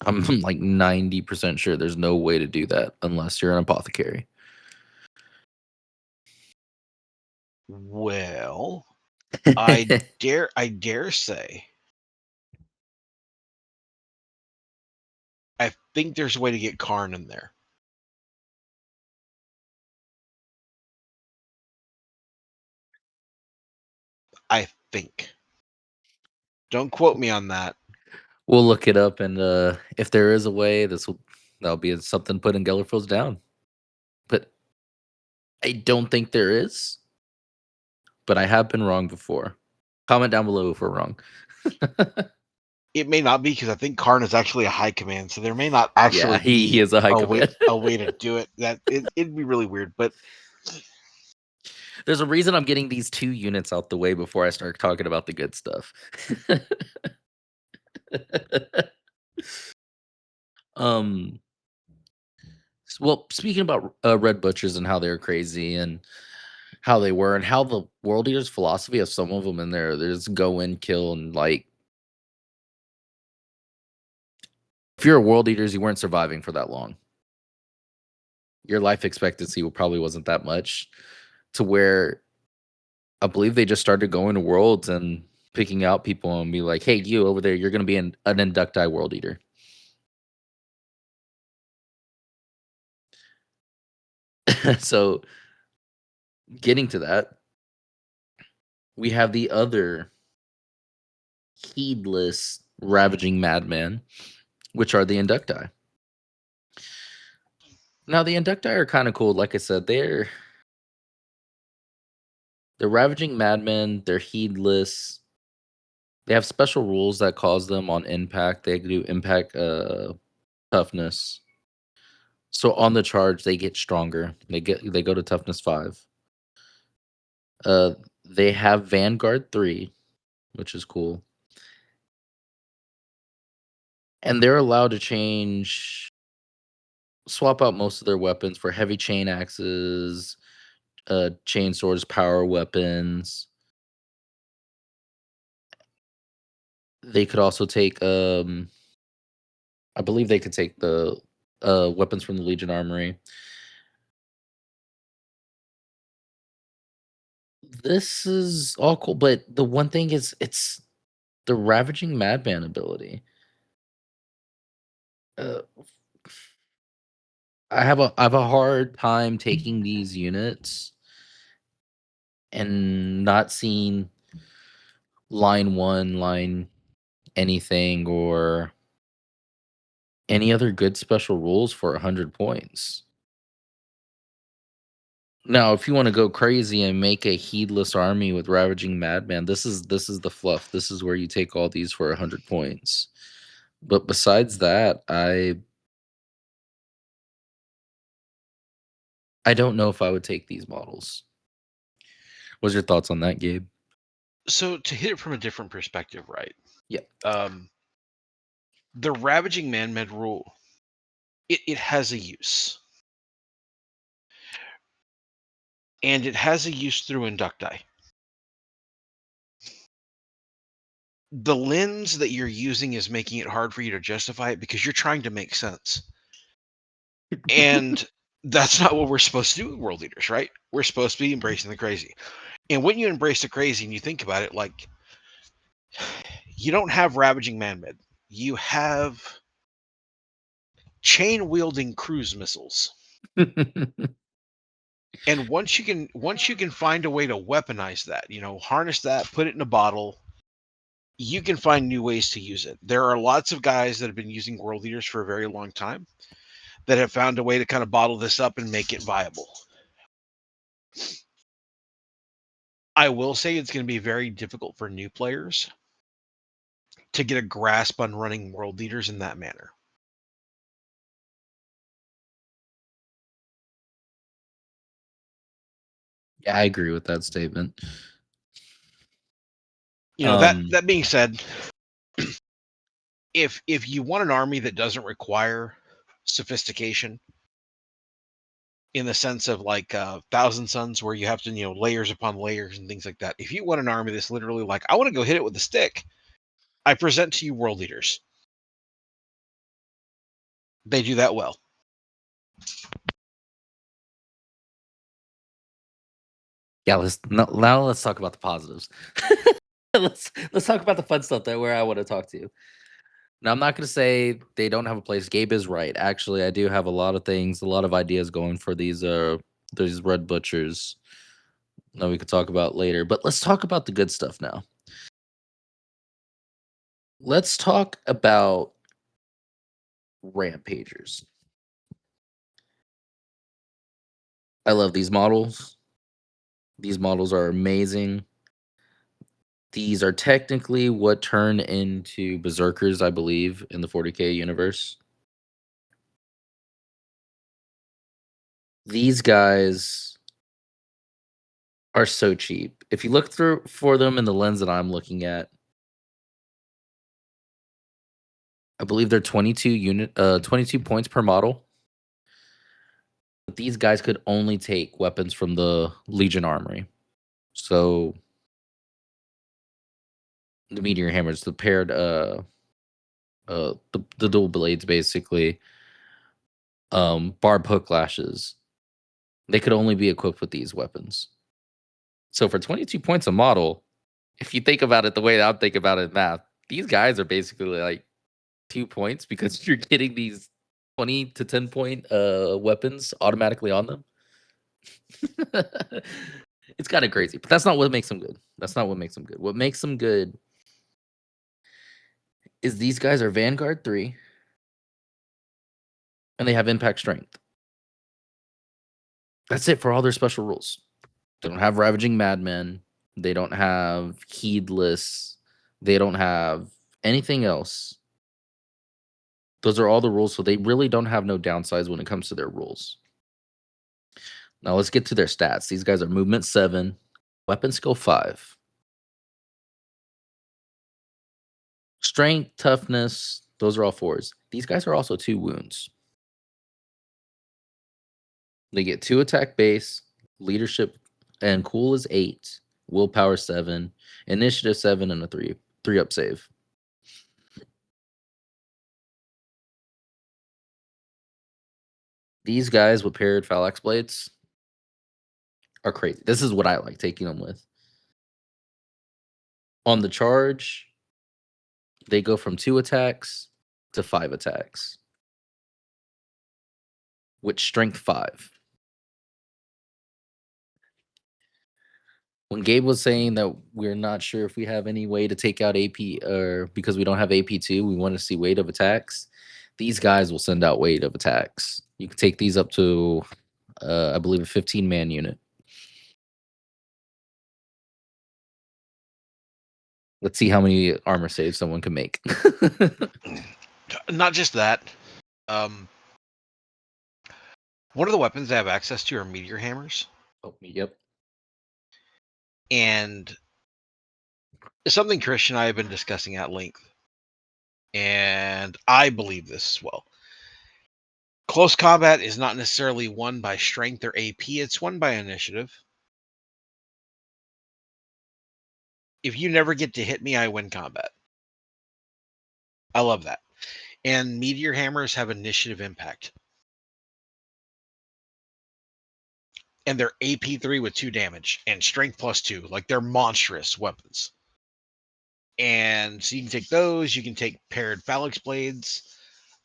I'm like 90% sure there's no way to do that unless you're an Apothecary. Well, I dare say, I think there's a way to get Karn in there. I think. Don't quote me on that. We'll look it up, and if there is a way, that'll be something put in Gellerfield's down. But I don't think there is. But I have been wrong before. Comment down below if we're wrong. It may not be, because I think Karn is actually a high command, so there may not actually he is a high command. a way to do it. It'd be really weird, but there's a reason I'm getting these 2 units out the way before I start talking about the good stuff. Well, speaking about Red Butchers and how they're crazy and how they were and how the World Eaters philosophy of some of them in there, they just go in, kill, and like, if you're a World Eaters, you weren't surviving for that long. Your life expectancy probably wasn't that much, to where I believe they just started going to worlds and picking out people and be like, hey, you over there, you're going to be an Inducti World Eater. So getting to that, we have the other heedless Ravaging Madman, which are the Inducti. Now, the Inducti are kind of cool. Like I said, they're Ravaging Madmen. They're heedless. They have special rules that cause them on impact. They do impact toughness. So on the charge, they get stronger. They go to toughness 5. They have Vanguard 3, which is cool. And they're allowed to swap out most of their weapons for heavy chain axes, chain swords, power weapons. They could also take, I believe they could take the weapons from the Legion Armory. This is all cool, but the one thing is, it's the Ravaging Madman ability. I have a hard time taking these units and not seeing line 1, line anything, or any other good special rules for 100 points. Now, if you want to go crazy and make a heedless army with ravaging madman, this is the fluff. This is where you take all these for 100 points. But besides that, I don't know if I would take these models. What's your thoughts on that, Gabe? So to hit it from a different perspective, right? Yeah. The ravaging man-med rule, it has a use. And it has a use through inducti. The lens that you're using is making it hard for you to justify it because you're trying to make sense. And that's not what we're supposed to do with world leaders, right? We're supposed to be embracing the crazy. And when you embrace the crazy and you think about it, like, you don't have ravaging man-med. You have chain-wielding cruise missiles. And once you can find a way to weaponize that, harness that, put it in a bottle, you can find new ways to use it. There are lots of guys that have been using world leaders for a very long time that have found a way to kind of bottle this up and make it viable. I will say it's going to be very difficult for new players to get a grasp on running world leaders in that manner. Yeah, I agree with that statement. That being said, if you want an army that doesn't require sophistication in the sense of like Thousand Suns, where you have to, layers upon layers and things like that. If you want an army that's literally like, I want to go hit it with a stick, I present to you world leaders. They do that well. Yeah, let's talk about the positives. let's talk about the fun stuff where I want to talk to you. Now, I'm not going to say they don't have a place. Gabe is right. Actually, I do have a lot of things, a lot of ideas going for these red butchers that we could talk about later. But let's talk about the good stuff now. Let's talk about rampagers. I love these models. These models are amazing. These are technically what turn into berserkers, I believe, in the 40K universe. These guys are so cheap. If you look through for them in the lens that I'm looking at, I believe they're 22 points per model. But these guys could only take weapons from the Legion armory. So the meteor hammers, the paired the dual blades, basically, barb hook lashes, they could only be equipped with these weapons. So for 22 points a model, if you think about it the way I'm thinking about it in math, these guys are basically like 2 points because you're getting these 20 to 10 point weapons automatically on them. It's kind of crazy, but that's not what makes them good. What makes them good is these guys are Vanguard 3 and they have impact strength. That's it for all their special rules. They don't have Ravaging Madmen. They don't have Heedless. They don't have anything else. Those are all the rules, so they really don't have no downsides when it comes to their rules. Now let's get to their stats. These guys are movement 7, weapon skill 5. Strength, toughness, those are all 4s. These guys are also 2 wounds. They get 2 attack base, leadership and cool is 8, willpower 7, initiative 7, and a 3 up save. These guys with paired phalanx blades are crazy. This is what I like taking them with. On the charge, they go from 2 attacks to 5 attacks, with strength 5. When Gabe was saying that we're not sure if we have any way to take out AP, or because we don't have AP2, we want to see weight of attacks, these guys will send out weight of attacks. You can take these up to I believe a 15-man unit. Let's see how many armor saves someone can make. Not just that. One of the weapons I have access to are meteor hammers. Oh, yep. And it's something Christian and I have been discussing at length. And I believe this as well. Close combat is not necessarily won by strength or AP, it's won by initiative. If you never get to hit me, I win combat. I love that. And meteor hammers have initiative impact. And they're AP3 with 2 damage and strength +2. Like, they're monstrous weapons. And so you can take those. You can take paired phalanx blades.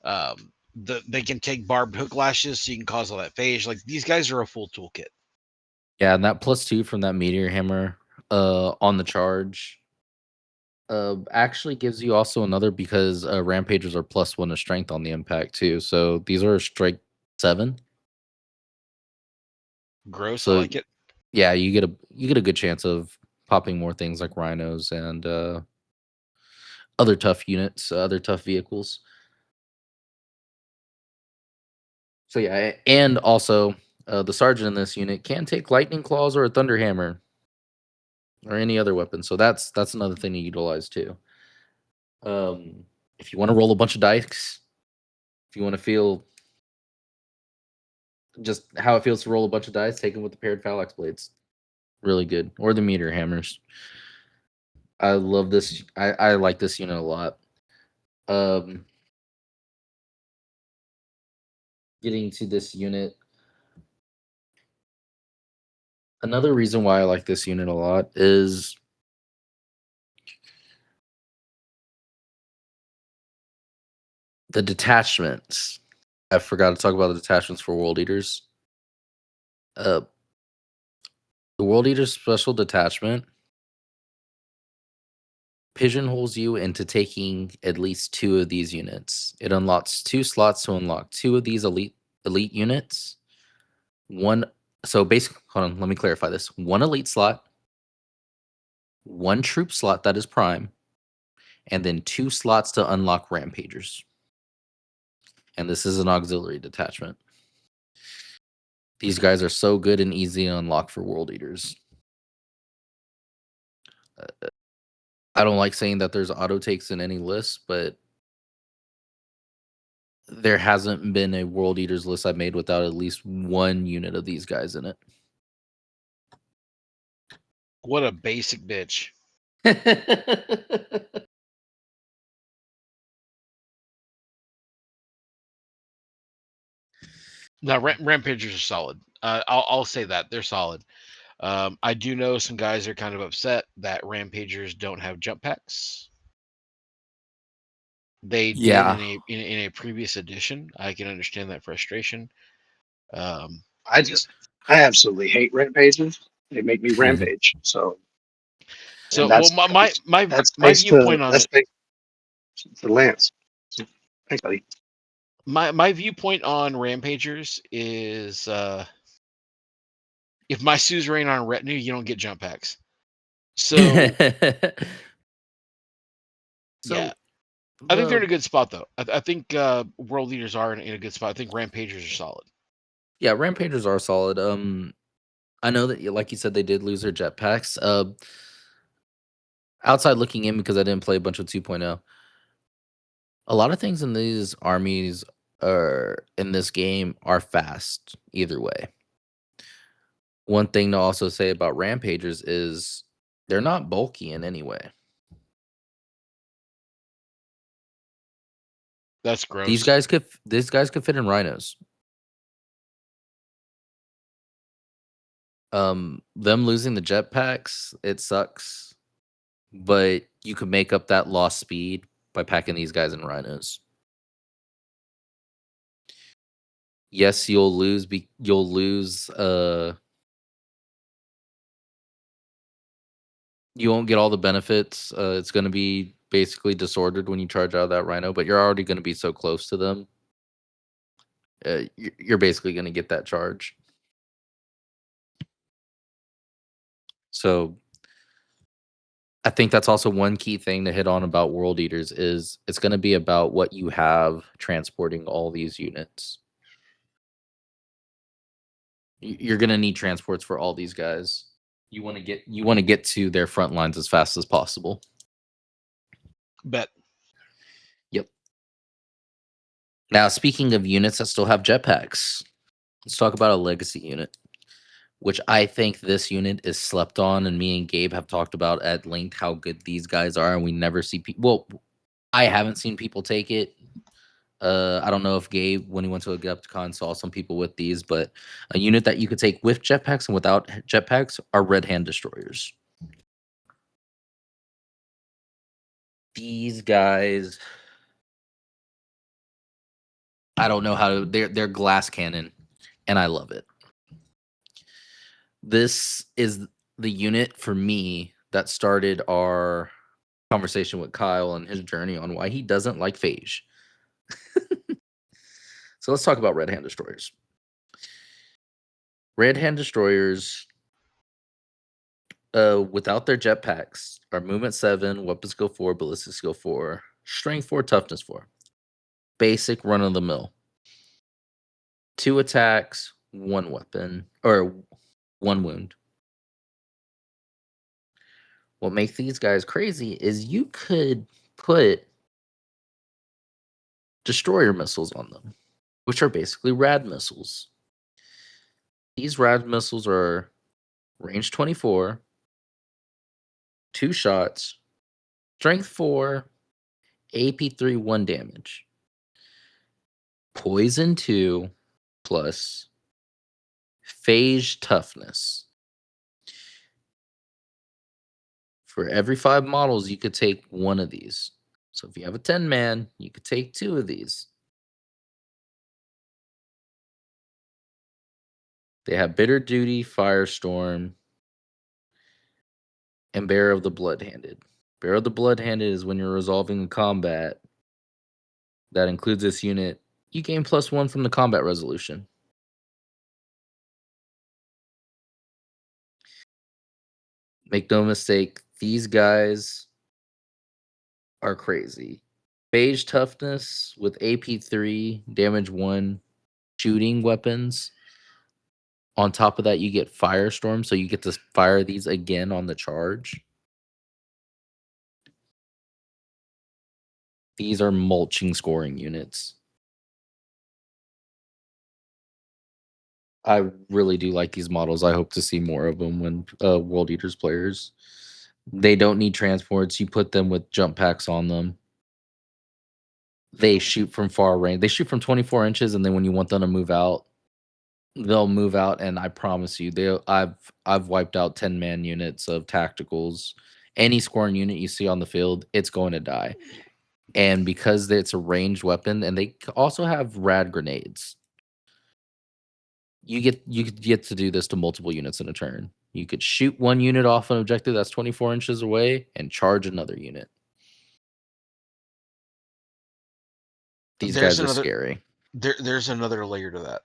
They can take barbed hook lashes, so you can cause all that phage. Like, these guys are a full toolkit. Yeah, and that +2 from that meteor hammer on the charge actually gives you also another, because rampagers are +1 to strength on the impact too. So these are strike 7. Gross. So I like it. yeah, you get a good chance of popping more things like rhinos and other tough units, other tough vehicles. So yeah, and also the sergeant in this unit can take lightning claws or a thunder hammer or any other weapon. So that's another thing to utilize too. If you want to roll a bunch of dice, if you want to feel just how it feels to roll a bunch of dice, take them with the paired phalanx blades. Really good. Or the meteor hammers. I love this. I like this unit a lot. Getting to this unit. Another reason why I like this unit a lot is the detachments. I forgot to talk about the detachments for World Eaters. The World Eaters Special Detachment pigeonholes you into taking at least 2 of these units. It unlocks 2 slots to unlock 2 of these elite units. So basically, hold on, let me clarify this. 1 elite slot, 1 troop slot that is prime, and then 2 slots to unlock rampagers. And this is an auxiliary detachment. These guys are so good and easy to unlock for World Eaters. I don't like saying that there's auto takes in any list, but there hasn't been a World Eaters list I've made without at least 1 unit of these guys in it. What a basic bitch. Now, rampagers are solid. I'll say that they're solid. I do know some guys are kind of upset that rampagers don't have jump packs. They did in a previous edition. I can understand that frustration. I absolutely hate rampages. They make me rampage. So well, my viewpoint on it. For Lance. Thanks, buddy. My viewpoint on rampagers is if my suzerain on retinue, you don't get jump packs. So yeah, I think they're in a good spot though. I think World Leaders are in a good spot. I think rampagers are solid. Yeah, rampagers are solid. I know that, like you said, they did lose their jetpacks. Outside looking in, because I didn't play a bunch of 2.0, a lot of things in these armies in this game are fast either way. One thing to also say about rampagers is they're not bulky in any way. That's gross. These guys could fit in rhinos. Them losing the jetpacks, it sucks, but you could make up that lost speed by packing these guys in rhinos. Yes, you'll lose. You won't get all the benefits. It's going to be basically disordered when you charge out of that rhino, but you're already going to be so close to them. You're basically going to get that charge. So I think that's also one key thing to hit on about World Eaters is it's going to be about what you have transporting all these units. You're going to need transports for all these guys. You want to get to their front lines as fast as possible. Bet. Yep. Now, speaking of units that still have jetpacks, let's talk about a legacy unit, which I think this unit is slept on, and me and Gabe have talked about at length how good these guys are, and we never see people. Well, I haven't seen people take it. I don't know if Gabe, when he went to a Adepticon, saw some people with these, but a unit that you could take with jetpacks and without jetpacks are Red Hand Destroyers. These guys, I don't know how to. They're glass cannon, and I love it. This is the unit for me that started our conversation with Kyle and his journey on why he doesn't like Phage. So let's talk about Red Hand Destroyers. Red Hand Destroyers, without their jetpacks, are movement 7, weapon skill 4, ballistic skill 4, strength 4, toughness 4. Basic run of the mill. 2 attacks, 1 weapon, or 1 wound. What makes these guys crazy is you could put destroyer missiles on them, which are basically rad missiles. These rad missiles are range 24, 2 shots, strength 4, AP 3, 1 damage, poison 2 plus phage toughness. For every 5 models, you could take 1 of these. So if you have a 10-man, you could take 2 of these. They have Bitter Duty, Firestorm, and Bearer of the Blood-Handed. Bearer of the Blood-Handed is when you're resolving a combat that includes this unit, you gain +1 from the combat resolution. Make no mistake, these guys are crazy. Phage toughness with AP 3, damage 1, shooting weapons. On top of that, you get Firestorm, so you get to fire these again on the charge. These are mulching scoring units. I really do like these models. I hope to see more of them when World Eaters players. They don't need transports. You put them with jump packs on them. They shoot from far range. They shoot from 24 inches, and then when you want them to move out, they'll move out. And I promise you, I've wiped out 10-man units of tacticals. Any scoring unit you see on the field, it's going to die. And because it's a ranged weapon, and they also have rad grenades. You get to do this to multiple units in a turn. You could shoot 1 unit off an objective that's 24 inches away and charge another unit. These guys are scary. There's another layer to that.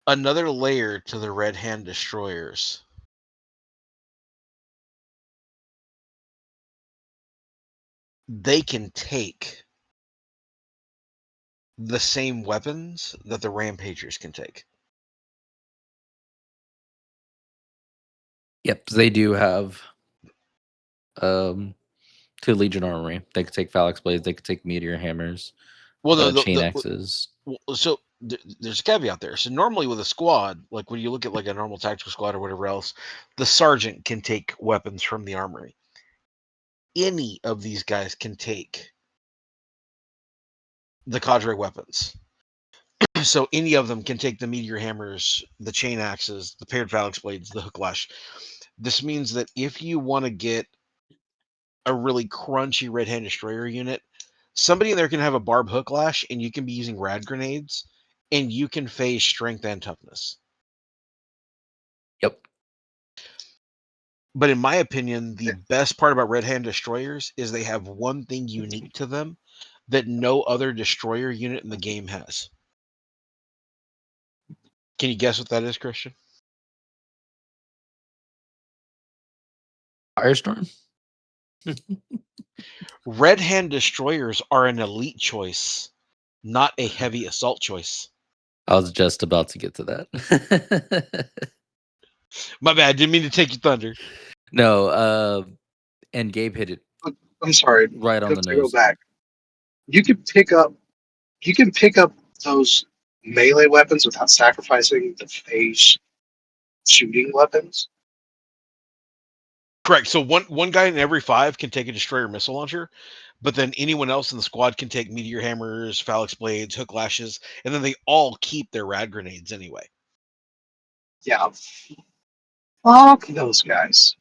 Another layer to the Red Hand Destroyers. They can take the same weapons that the Rampagers can take. Yep, they do have 2 Legion armory. They could take Phalanx Blades, they could take Meteor Hammers, Chain Axes. So there's a caveat there. So normally with a squad, like when you look at like a normal tactical squad or whatever else, the sergeant can take weapons from the armory. Any of these guys can take the cadre weapons. So any of them can take the Meteor Hammers, the Chain Axes, the Paired Phalanx Blades, the Hook Lash. This means that if you want to get a really crunchy Red Hand Destroyer unit, somebody in there can have a Barb Hook Lash, and you can be using rad grenades, and you can phase strength and toughness. Yep. But in my opinion, the best part about Red Hand Destroyers is they have one thing unique to them that no other destroyer unit in the game has. Can you guess what that is, Christian? Firestorm? Red Hand Destroyers are an elite choice, not a heavy assault choice. I was just about to get to that. My bad, didn't mean to take your thunder. No, and Gabe hit it I'm sorry. right on the To go nose. back, you can pick up those melee weapons without sacrificing the phase shooting weapons. Correct. So one guy in every 5 can take a destroyer missile launcher, but then anyone else in the squad can take meteor hammers, phalanx blades, hook lashes, and then they all keep their rad grenades anyway. Yeah. Fuck those guys.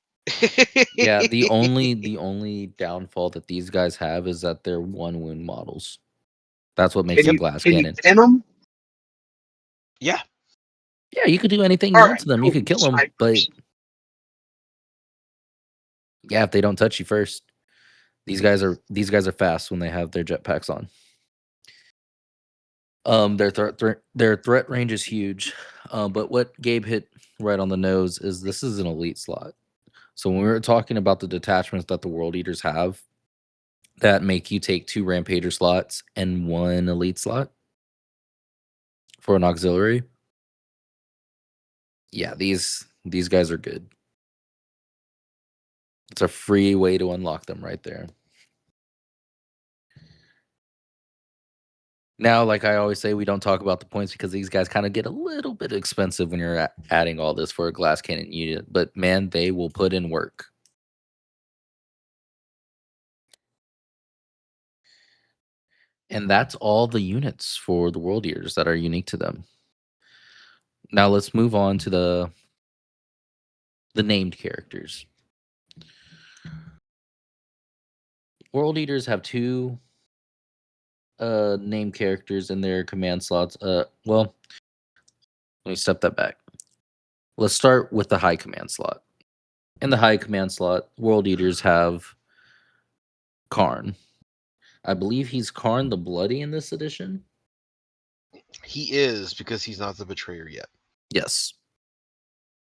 Yeah, the only downfall that these guys have is that they're 1 wound models. That's what makes Can them you glass can you cannon. pin them? Yeah. Yeah, you could do anything you All want right, to them. You cool. could kill them, but Snipers. yeah, if they don't touch you first, these guys are fast when they have their jetpacks on. Their threat range is huge, but what Gabe hit right on the nose is this is an elite slot. So when we were talking about the detachments that the World Eaters have that make you take 2 Rampager slots and 1 elite slot for an auxiliary, yeah, these guys are good. It's a free way to unlock them right there. Now, like I always say, we don't talk about the points because these guys kind of get a little bit expensive when you're adding all this for a glass cannon unit. But man, they will put in work. And that's all the units for the World Eaters that are unique to them. Now let's move on to the named characters. World Eaters have 2 named characters in their command slots. Well, let me step that back. Let's start with the high command slot. In the high command slot, World Eaters have Karn. I believe he's Karn the Bloody in this edition. He is, because he's not the betrayer yet. Yes.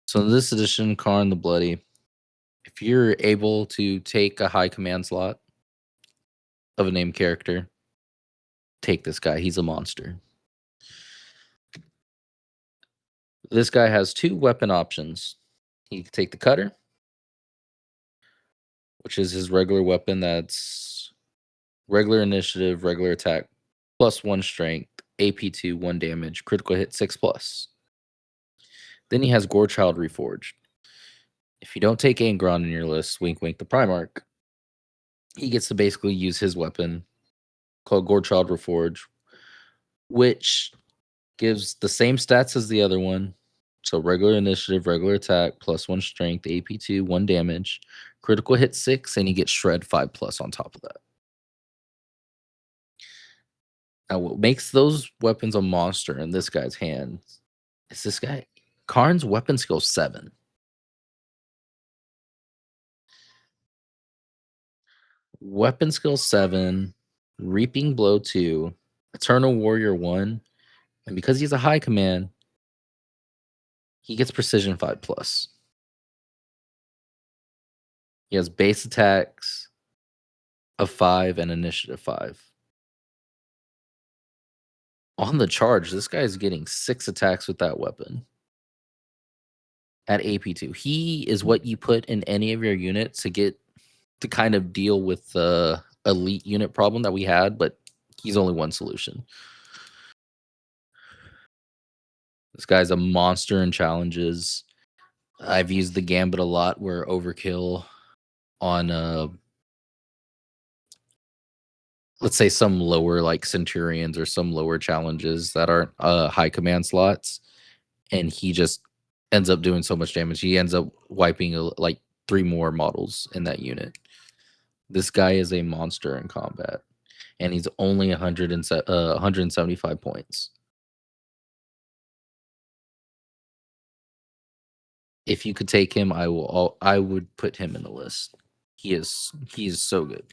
So in this edition, Karn the Bloody, if you're able to take a high command slot of a named character, take this guy. He's a monster. This guy has 2 weapon options. He can take the cutter, which is his regular weapon that's regular initiative, regular attack, +1 strength, AP2, 1 damage, critical hit 6+. Then he has Gorechild Reforged. If you don't take Angron in your list, wink wink the Primarch, he gets to basically use his weapon called Gorechild Reforged, which gives the same stats as the other one. So regular initiative, regular attack, +1 strength, AP2, 1 damage, critical hit 6, and he gets shred 5+ on top of that. Now, what makes those weapons a monster in this guy's hands is this guy, Karn's weapon skill 7. Weapon skill 7, Reaping Blow 2, Eternal Warrior 1, and because he's a high command, he gets precision 5+. He has base attacks of 5 and initiative 5. On the charge, this guy is getting 6 attacks with that weapon at AP2. He is what you put in any of your units to kind of deal with the elite unit problem that we had, but he's only one solution. This guy's a monster in challenges. I've used the Gambit a lot where overkill on let's say some lower like Centurions or some lower challenges that aren't high command slots, and he just ends up doing so much damage. He ends up wiping like 3 more models in that unit. This guy is a monster in combat, and he's only 175 points. If you could take him, I would put him in the list. He is so good.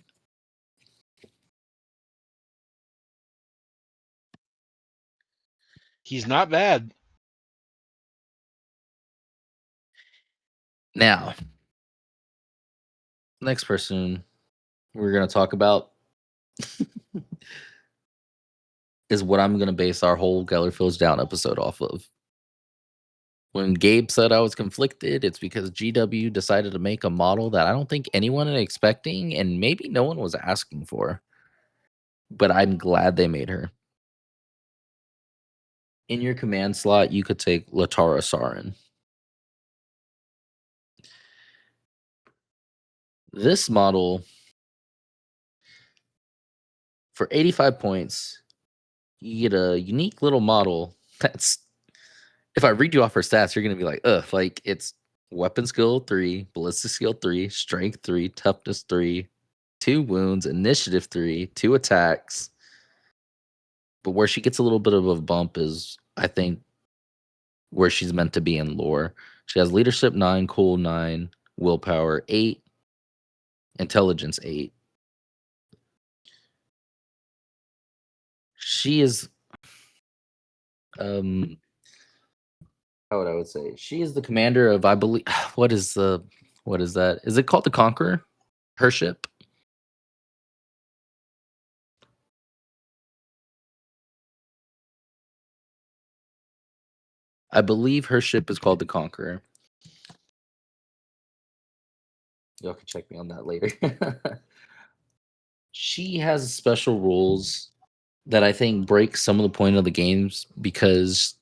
He's not bad. Now, Next person we're going to talk about is what I'm going to base our whole Gellerfields Down episode off of. When Gabe said I was conflicted, it's because GW decided to make a model that I don't think anyone is expecting and maybe no one was asking for. But I'm glad they made her. In your command slot, you could take Latara Sarin. This model, for 85 points, you get a unique little model that's, if I read you off her stats, you're going to be like, ugh, like it's weapon skill 3, ballistic skill 3, strength 3, toughness 3, 2 wounds, initiative 3, 2 attacks. But where she gets a little bit of a bump is, I think, where she's meant to be in lore. She has leadership 9, cool 9, willpower 8, intelligence 8. She is how would I would say? She is the commander of, I believe, what is that? Is it called the Conqueror? Her ship? I believe her ship is called the Conqueror. Y'all can check me on that later. She has special rules that I think break some of the point of the games because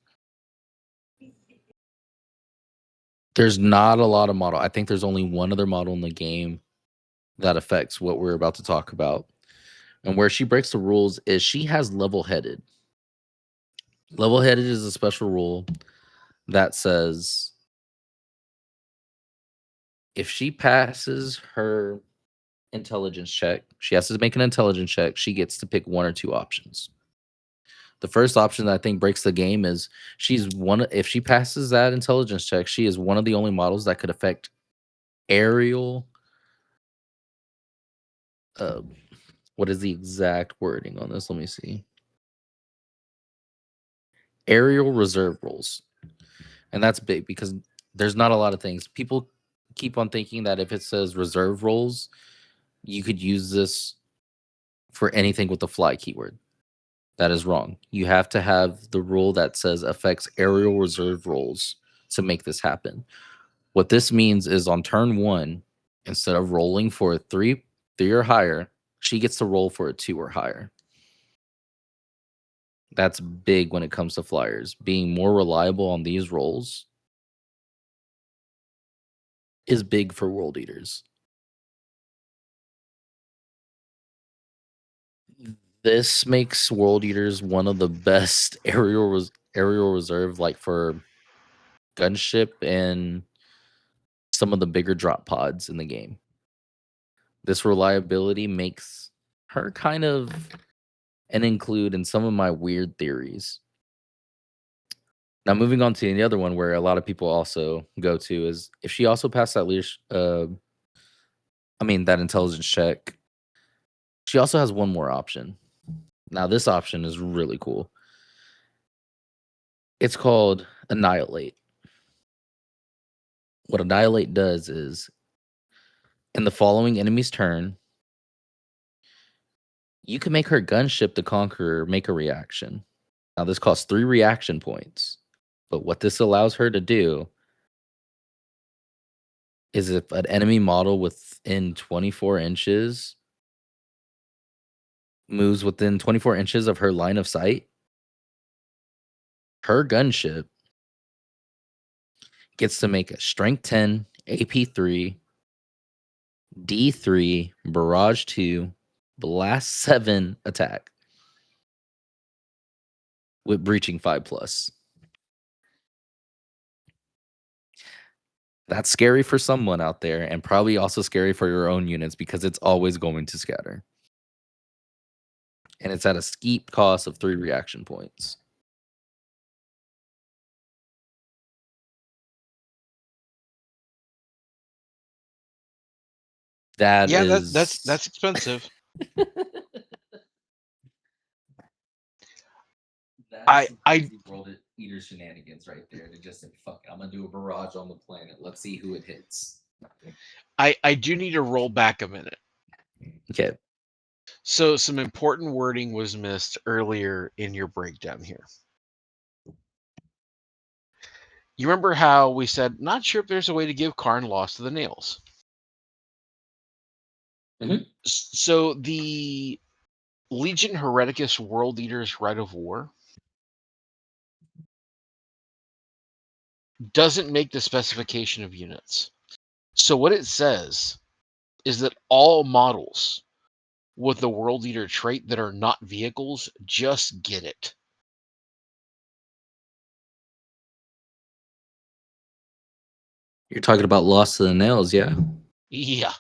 there's not a lot of model. I think there's only one other model in the game that affects what we're about to talk about. And where she breaks the rules is she has level-headed. Level-headed is a special rule that says if she passes her intelligence check, she has to make an intelligence check. She gets to pick one or two options. The first option that I think breaks the game is if she passes that intelligence check, she is one of the only models that could affect aerial. What is the exact wording on this? Let me see. Aerial reserve roles. And that's big because there's not a lot of things. People keep on thinking that if it says reserve roles, you could use this for anything with the fly keyword. That is wrong. You have to have the rule that says affects aerial reserve roles to make this happen. What this means is on turn 1, instead of rolling for a 3 or higher, she gets to roll for a 2 or higher. That's big when it comes to flyers. Being more reliable on these rolls is big for World Eaters. This makes World Eaters one of the best aerial reserve, like for gunship and some of the bigger drop pods in the game. This reliability makes her kind of an include in some of my weird theories. Now, moving on to the other one where a lot of people also go to is if she also passed that that intelligence check, she also has one more option. Now, this option is really cool. It's called Annihilate. What Annihilate does is, in the following enemy's turn, you can make her gunship the Conqueror make a reaction. Now, this costs 3 reaction points. But what this allows her to do is if an enemy model within 24 inches moves within 24 inches of her line of sight, her gunship gets to make a strength 10, AP 3, D3, barrage 2, blast 7 attack with breaching 5+. That's scary for someone out there and probably also scary for your own units because it's always going to scatter. And it's at a steep cost of 3 reaction points. That's expensive. That's crazy World Eater shenanigans right there. To just say, fuck it, I'm gonna do a barrage on the planet. Let's see who it hits. I do need to roll back a minute. Okay. So some important wording was missed earlier in your breakdown here. You remember how we said, not sure if there's a way to give Karn loss to the nails. Mhm. So the Legion Hereticus World Eater's Right of War doesn't make the specification of units. So what it says is that all models with the World Eater trait that are not vehicles just get it. You're talking about loss to the nails, yeah? Yeah.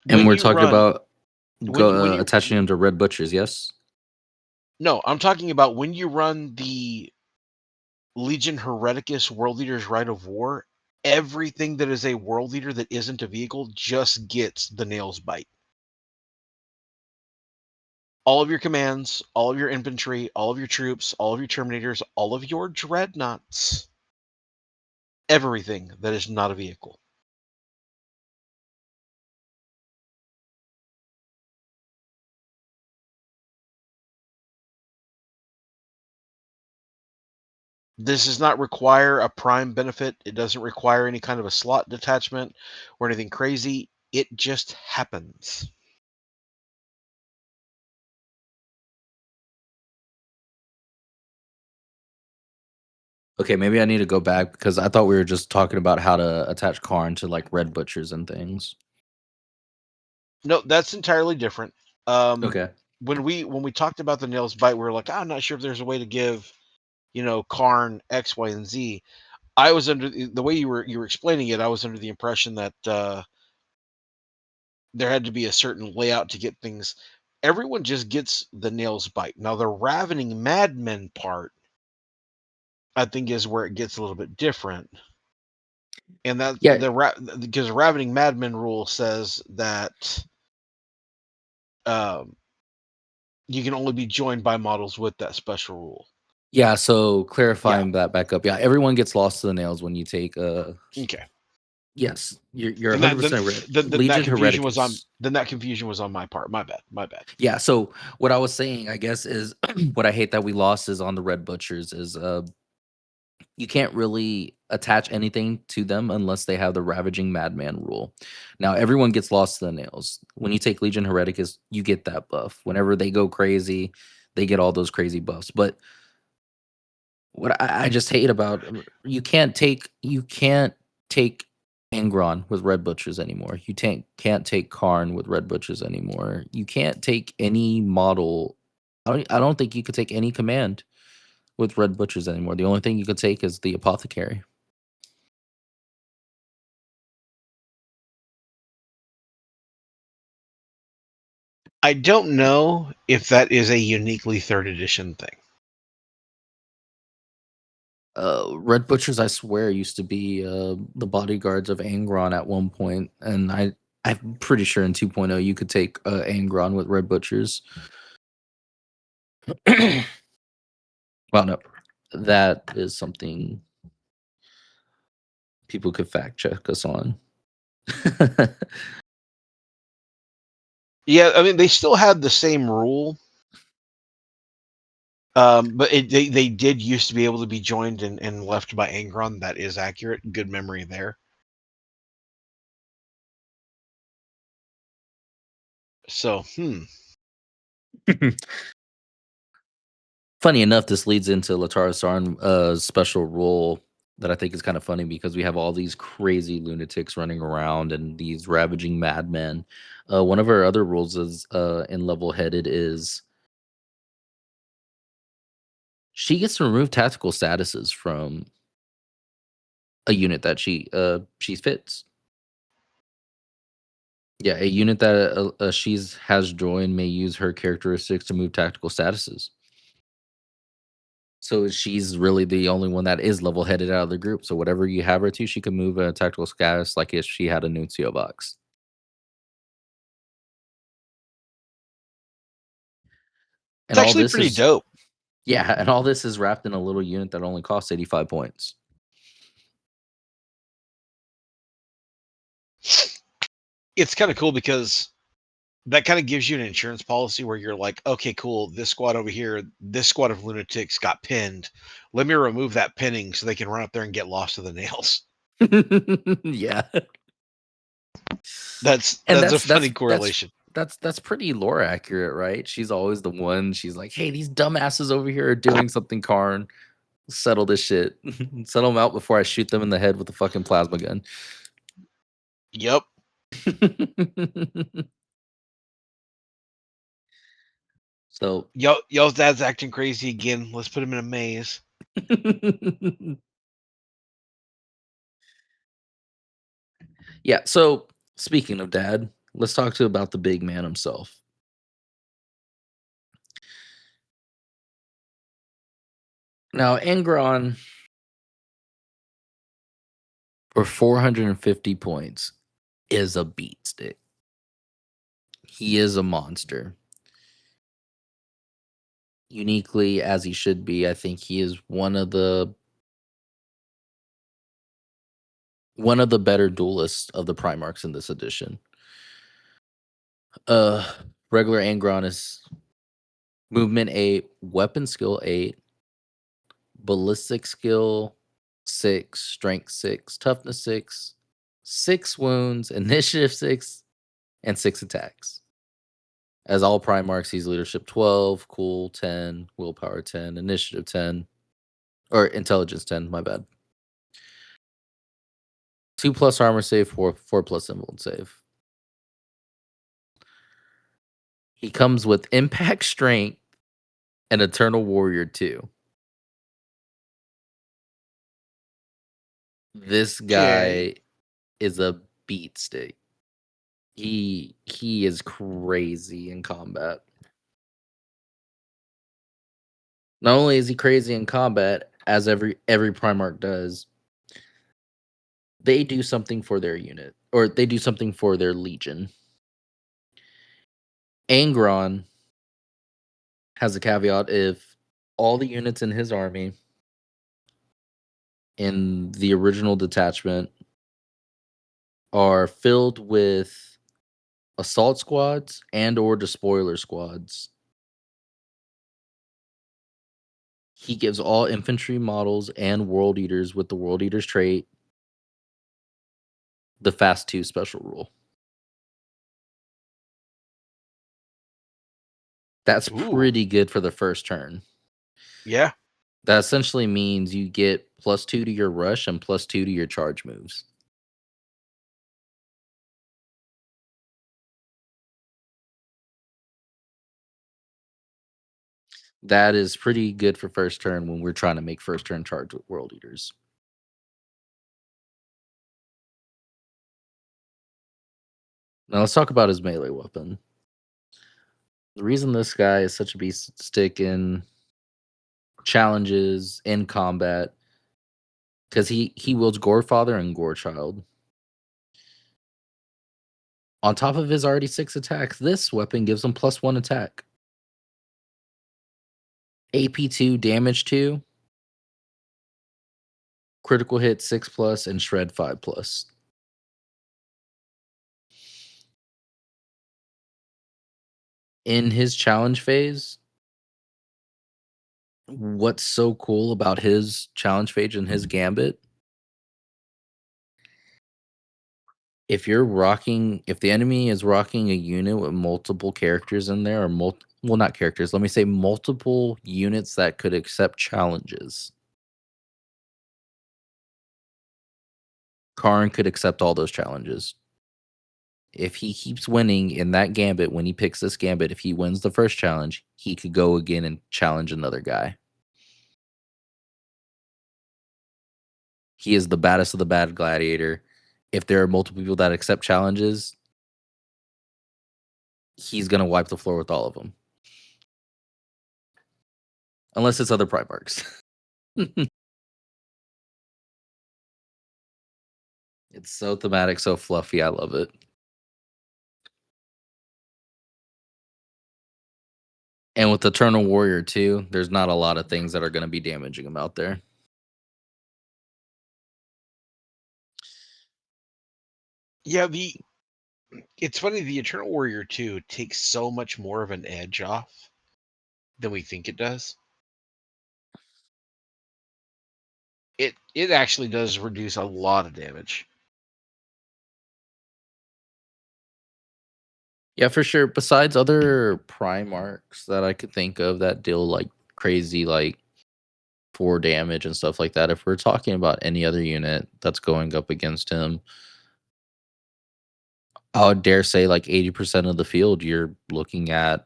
And When we're you talking run, about when you attaching them to red butchers, yes? no, I'm talking about when you run the Legion Hereticus World Eater's Right of War, everything that is a World Eater that isn't a vehicle just gets the nails bite. All of your commands, all of your infantry, all of your troops, all of your terminators, all of your dreadnoughts, everything that is not a vehicle. This does not require a prime benefit. It doesn't require any kind of a slot detachment or anything crazy. It just happens. Okay, maybe I need to go back because I thought we were just talking about how to attach Karn to like red butchers and things. No, that's entirely different. Okay. When we talked about the nails bite, we were like, I'm not sure if there's a way to give, Karn X, Y, and Z. I was under the way you were explaining it. I was under the impression that there had to be a certain layout to get things. Everyone just gets the nails bite. Now the ravening madmen part, I think, is where it gets a little bit different. And that Yeah, because the ravening madmen rule says that um, you can only be joined by models with that special rule. yeah. So Yeah. clarifying that back up, yeah, everyone gets lost to the nails when you take. Okay. Yes, you're And 100% right. then that Legion confusion was on Hereticus. then that confusion was on my part. My bad. My bad. Yeah. So what I was saying, I guess, is what I hate that we lost is on the red butchers is you can't really attach anything to them unless they have the ravaging madman rule. Now everyone gets lost to the nails. When you take Legion Hereticus, you get that buff. Whenever they go crazy, they get all those crazy buffs. But what I just hate about you can't take Angron with red butchers anymore. You can't take Karn with red butchers anymore. You can't take any model. I don't think you could take any command with red butchers anymore. The only thing you could take is the apothecary. I don't know if that is a uniquely third edition thing. Red butchers, I swear, used to be the bodyguards of Angron at one point, and I'm pretty sure in 2.0 you could take Angron with red butchers. Well, no, that is something people could fact check us on. Yeah, I mean they still had the same rule. But they did used to be able to be joined and left by Angron. That is accurate. Good memory there. So, Funny enough, this leads into Latara Sarn's special rule that I think is kind of funny because we have all these crazy lunatics running around and these ravaging madmen. One of our other rules is in level headed is she gets to remove tactical statuses from a unit that she fits. Yeah, a unit that she's has joined may use her characteristics to move tactical statuses. So she's really the only one that is level headed out of the group. So whatever you have her to, she can move a tactical status like if she had a Nuncio box. it's And all actually this pretty is dope. Yeah, and all this is wrapped in a little unit that only costs 85 points. It's kind of cool because that kind of gives you an insurance policy where you're like, okay, cool, this squad over here, this squad of lunatics got pinned. Let me remove that pinning so they can run up there and get lost to the nails. Yeah. That's And a funny correlation. That's pretty lore accurate, right? She's always the one. She's like, "Hey, these dumbasses over here are doing something, Karn. Settle this shit. Settle them out before I shoot them in the head with a fucking plasma gun." Yep. So, Y'all's dad's acting crazy again. Let's put him in a maze. yeah. So, speaking of dad, let's talk about the big man himself. Now, Angron, for 450 points, is a beat stick. He is a monster. Uniquely as he should be, I think he is one of the better duelists of the Primarchs in this edition. Regular Angron is movement 8, weapon skill 8, ballistic skill 6, strength 6, toughness 6, 6 wounds, initiative 6, and 6 attacks. As all Primarchs, he's leadership 12, cool 10, willpower 10, initiative 10, or intelligence 10, my bad. 2+ armor save, 4+ invuln save. He comes with impact strength and Eternal Warrior 2. This guy is a beat stick. He is crazy in combat. Not only is he crazy in combat, as every Primarch does, they do something for their unit, or they do something for their legion. Angron has a caveat: if all the units in his army in the original detachment are filled with assault squads and or despoiler squads, he gives all infantry models and world eaters with the world eaters trait the fast 2 special rule. That's pretty good for the first turn. Yeah. That essentially means you get +2 to your rush and +2 to your charge moves. That is pretty good for first turn when we're trying to make first turn charge with world eaters. Now let's talk about his melee weapon. The reason this guy is such a beast stick in challenges, in combat, because he wields Gorefather and Gorechild. On top of his already 6 attacks, this weapon gives him +1 attack. AP 2, damage 2, critical hit 6+, and shred 5+. In his challenge phase, what's so cool about his challenge phase and his gambit? If the enemy is rocking a unit with multiple characters in there, or not characters, let me say multiple units that could accept challenges, Karn could accept all those challenges. If he keeps winning in that gambit, when he picks this gambit, if he wins the first challenge, he could go again and challenge another guy. He is the baddest of the bad gladiator. If there are multiple people that accept challenges, he's going to wipe the floor with all of them. Unless it's other Primarchs. It's so thematic, so fluffy. I love it. And with Eternal Warrior too, there's not a lot of things that are going to be damaging him out there. Yeah, it's funny, the Eternal Warrior 2 takes so much more of an edge off than we think it does. It actually does reduce a lot of damage. Yeah, for sure. Besides other Primarchs that I could think of that deal like crazy, like 4 damage and stuff like that, if we're talking about any other unit that's going up against him, I would dare say like 80% of the field, you're looking at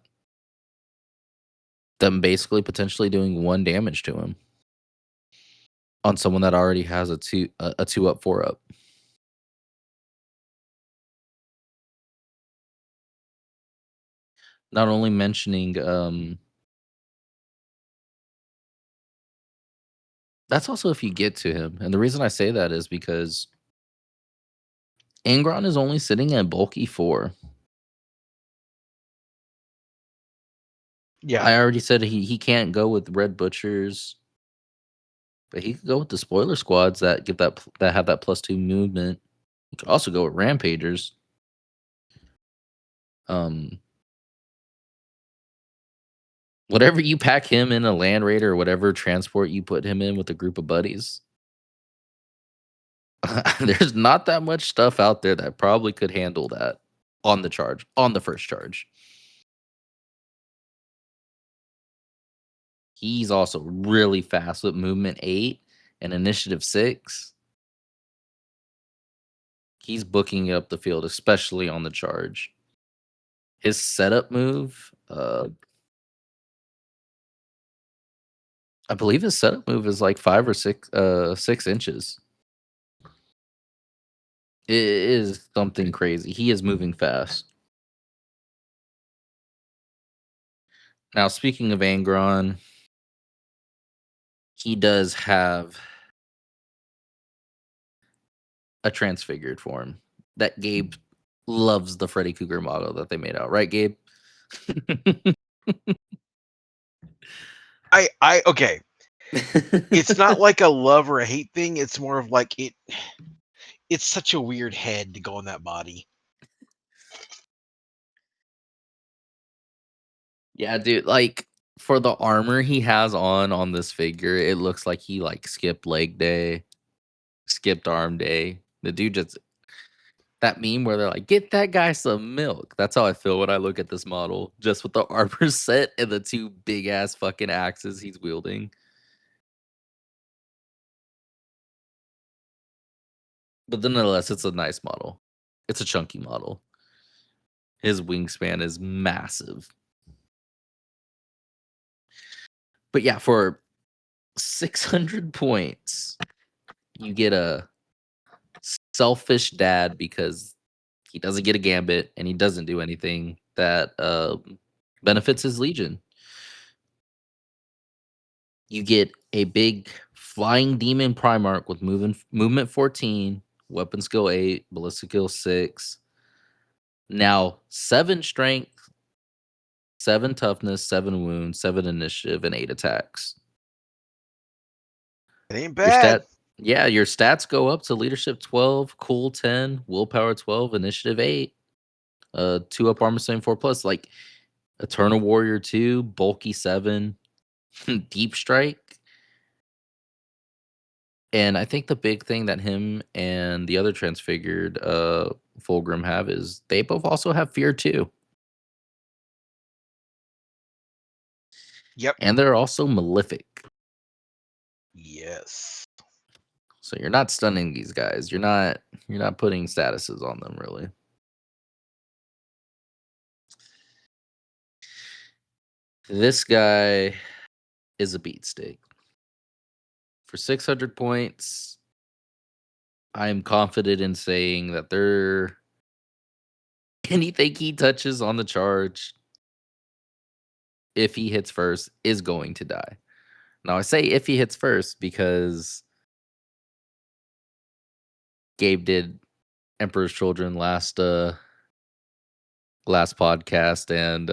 them basically potentially doing 1 damage to him on someone that already has a 2 up, 4 up. Not only mentioning that's also if you get to him. And the reason I say that is because Angron is only sitting at bulky 4. Yeah. I already said he can't go with Red Butchers, but he could go with the spoiler squads that give that have that +2 movement. He could also go with Rampagers. Whatever you pack him in a Land Raider or whatever transport you put him in with a group of buddies, there's not that much stuff out there that probably could handle that on the first charge. He's also really fast with movement 8 and initiative 6. He's booking up the field, especially on the charge. His setup move, I believe his setup move is like 5 or 6 inches. It is something crazy. He is moving fast. Now, speaking of Angron, he does have a transfigured form that Gabe loves, the Freddy Cougar model that they made out, right, Gabe? Okay. It's not like a love or a hate thing. It's more of like it's such a weird head to go on that body. Yeah, dude, like for the armor he has on this figure, it looks like he like skipped leg day, skipped arm day. The dude just that meme where they're like, "Get that guy some milk." That's how I feel when I look at this model, just with the armor set and the 2 big ass fucking axes he's wielding. But nonetheless, it's a nice model. It's a chunky model. His wingspan is massive. But yeah, for 600 points, you get a selfish dad because he doesn't get a gambit and he doesn't do anything that benefits his legion. You get a big flying demon Primarch with movement 14, weapon skill 8, ballistic skill 6. Now 7 strength, 7 toughness, 7 wounds, 7 initiative, and 8 attacks. It ain't Your bad. your stats go up to leadership 12, cool 10, willpower 12, initiative 8, 2 up armor 74 plus, like Eternal Warrior 2, bulky 7, deep strike. And I think the big thing that him and the other transfigured Fulgrim have is they both also have fear too. Yep. And they're also malefic. Yes. So you're not stunning these guys. You're not putting statuses on them really. This guy is a beatstick. For 600 points, I am confident in saying that anything he touches on the charge, if he hits first, is going to die. Now, I say if he hits first because Gabe did Emperor's Children last podcast, and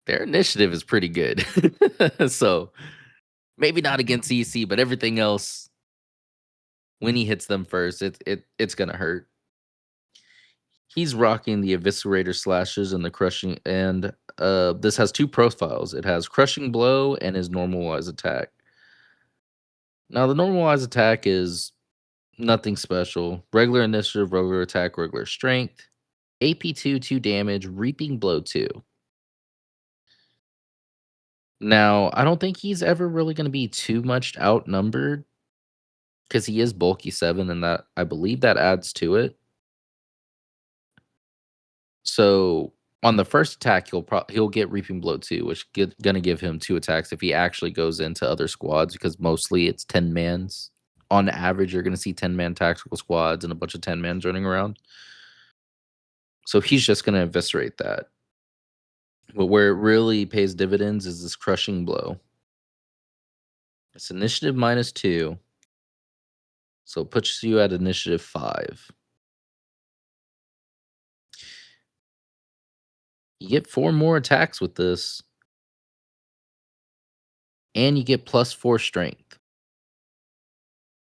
their initiative is pretty good. So maybe not against EC, but everything else, when he hits them first, it's gonna hurt. He's rocking the Eviscerator slashes and the crushing, and this has two profiles. It has crushing blow and his normalized attack. Now the normalized attack is nothing special. Regular initiative, regular attack, regular strength. AP2, 2 damage, reaping blow 2. Now, I don't think he's ever really going to be too much outnumbered because he is bulky 7, and that I believe that adds to it. So on the first attack, he'll get reaping blow 2, which gonna give him 2 attacks if he actually goes into other squads, because mostly it's 10 mans. On average, you're gonna see 10-man tactical squads and a bunch of 10 mans running around. So he's just gonna eviscerate that. But where it really pays dividends is this crushing blow. It's initiative -2. So it puts you at initiative 5. You get 4 more attacks with this. And you get +4 strength.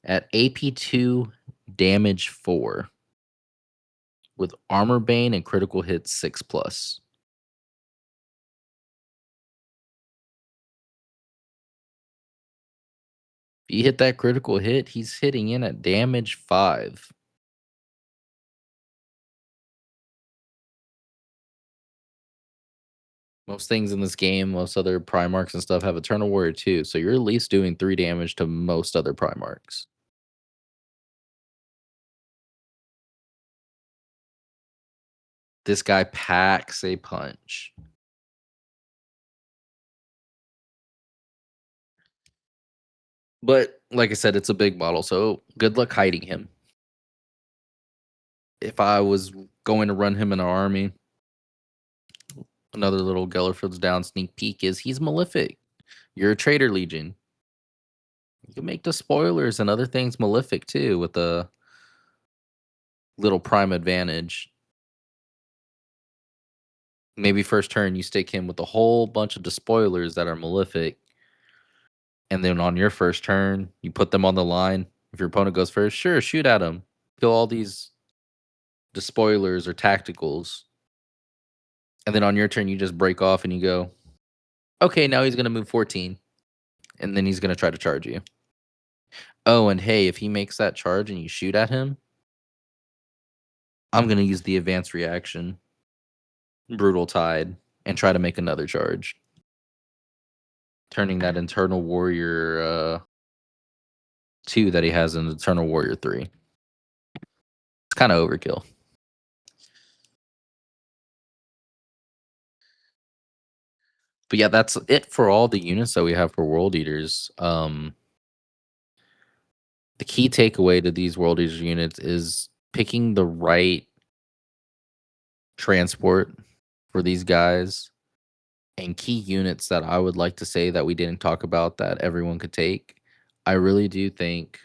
At AP2, damage 4. With armor bane and critical hits 6+. If you hit that critical hit, he's hitting in at damage 5. Most things in this game, most other Primarchs and stuff have Eternal Warrior 2, so you're at least doing 3 damage to most other Primarchs. This guy packs a punch. But like I said, it's a big model, so good luck hiding him. If I was going to run him in an army, another little Gellerfield's Down sneak peek is he's Malefic. You're a Traitor Legion. You can make the spoilers and other things Malefic too with a little prime advantage. Maybe first turn you stick him with a whole bunch of despoilers that are Malefic. And then on your first turn, you put them on the line. If your opponent goes first, sure, shoot at him. Kill all these despoilers or tacticals. And then on your turn, you just break off and you go, okay, now he's going to move 14. And then he's going to try to charge you. Oh, and hey, if he makes that charge and you shoot at him, I'm going to use the advanced reaction, Brutal Tide, and try to make another charge. Turning that Eternal Warrior 2 that he has in Eternal Warrior 3. It's kind of overkill. But yeah, that's it for all the units that we have for World Eaters. The key takeaway to these World Eaters units is picking the right transport for these guys, and key units that I would like to say that we didn't talk about that everyone could take. I really do think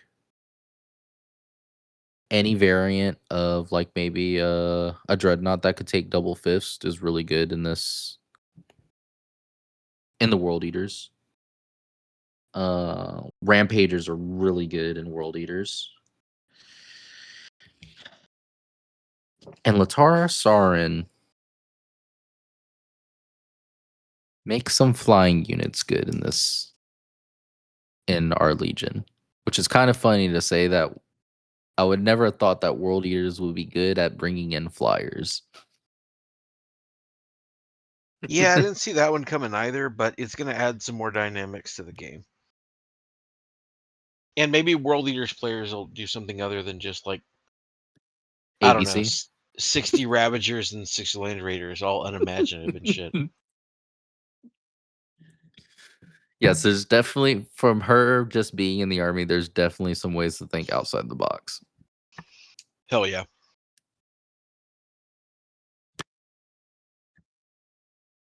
any variant of like maybe a Dreadnought that could take double fist is really good in this, in the World Eaters. Rampagers are really good in World Eaters. And Latara Sarin makes some flying units good in this, in our Legion. Which is kind of funny to say that I would never have thought that World Eaters would be good at bringing in flyers. Yeah, I didn't see that one coming either, but it's going to add some more dynamics to the game. And maybe World Eaters players will do something other than just like, I don't know, ABC. 60 Ravagers and 60 Land Raiders, all unimaginative and shit. Yes, there's definitely, from her just being in the army, there's definitely some ways to think outside the box. Hell yeah.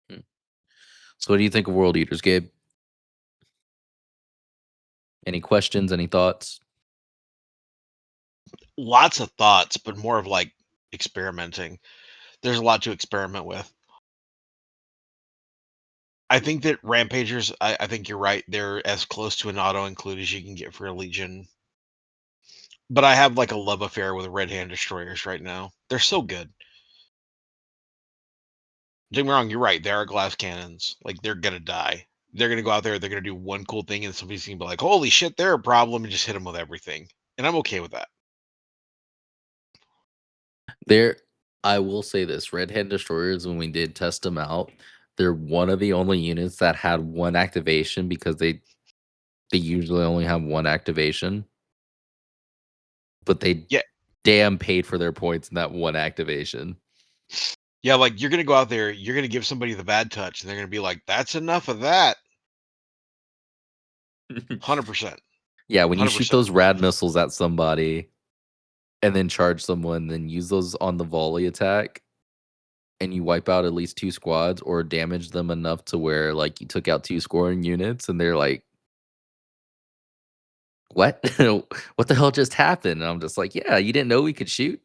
So what do you think of World Eaters, Gabe? Any questions, any thoughts? Lots of thoughts, but more of like experimenting. There's a lot to experiment with. I think that Rampagers, I think you're right. They're as close to an auto include as you can get for a Legion. But I have like a love affair with Red Hand Destroyers right now. They're so good. Don't get me wrong, you're right. They are glass cannons. Like, they're going to die. They're going to go out there, they're going to do one cool thing, and somebody's going to be like, holy shit, they're a problem, and just hit them with everything. And I'm okay with that. I will say this: Red Hand Destroyers, when we did test them out, they're one of the only units that had one activation because they usually only have one activation, but they Yeah. damn paid for their points in that one activation. Yeah, like, you're going to go out there, you're going to give somebody the bad touch, and they're going to be like, that's enough of that. 100%. Yeah, when you shoot 100%. those rad missiles at somebody and then charge someone, then use those on the volley attack, and you wipe out at least 2 squads or damage them enough to where like you took out 2 scoring units, and they're like, what? What the hell just happened? And I'm just like, yeah, you didn't know we could shoot.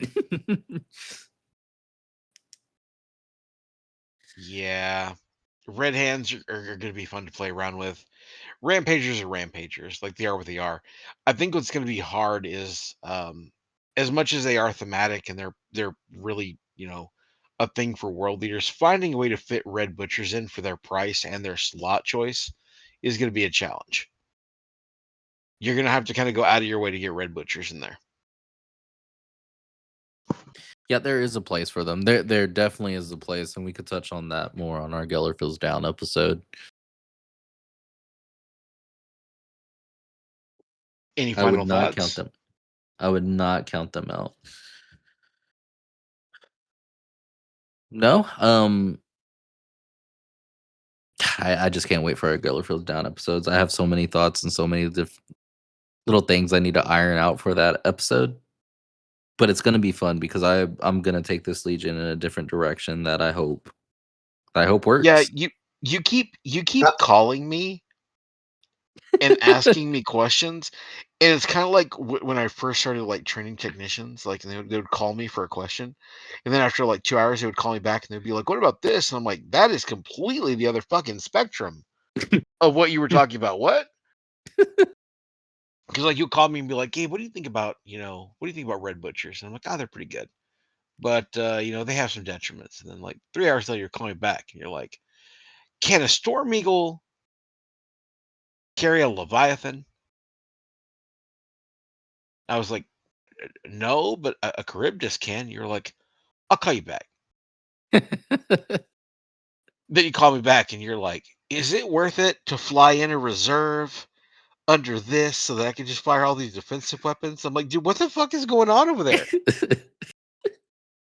Yeah. Red Hands are going to be fun to play around with. Rampagers are Rampagers, like they are what they are. I think what's going to be hard is, as much as they are thematic and they're really, a thing for world leaders, finding a way to fit Red Butchers in for their price and their slot choice is going to be a challenge. You're going to have to kind of go out of your way to get Red Butchers in there. Yeah, there is a place for them. There definitely is a place, and we could touch on that more on our Geller Feels Down episode. Any I would final not thoughts? count them. I would not count them out. No, I just can't wait for our Geller Feels Down episodes. I have so many thoughts and so many little things I need to iron out for that episode. But it's gonna be fun because I'm gonna take this Legion in a different direction that I hope Yeah, works. you keep calling me and asking me questions, and it's kind of like when I first started like training technicians, like they would call me for a question, and then after like 2 hours they would call me back and they'd be like, what about this? And I'm like, that is completely the other fucking spectrum of what you were talking about. What? Because like you'll call me and be like, Gabe, what do you think about, what do you think about Red Butchers? And I'm like, oh, they're pretty good, but they have some detriments. And then like 3 hours later you're calling me back and you're like, can a Storm Eagle carry a Leviathan? I was like, no, but a Charybdis can. You're like, I'll call you back. Then you call me back and you're like, is it worth it to fly in a reserve under this so that I can just fire all these defensive weapons? I'm like, dude, what the fuck is going on over there?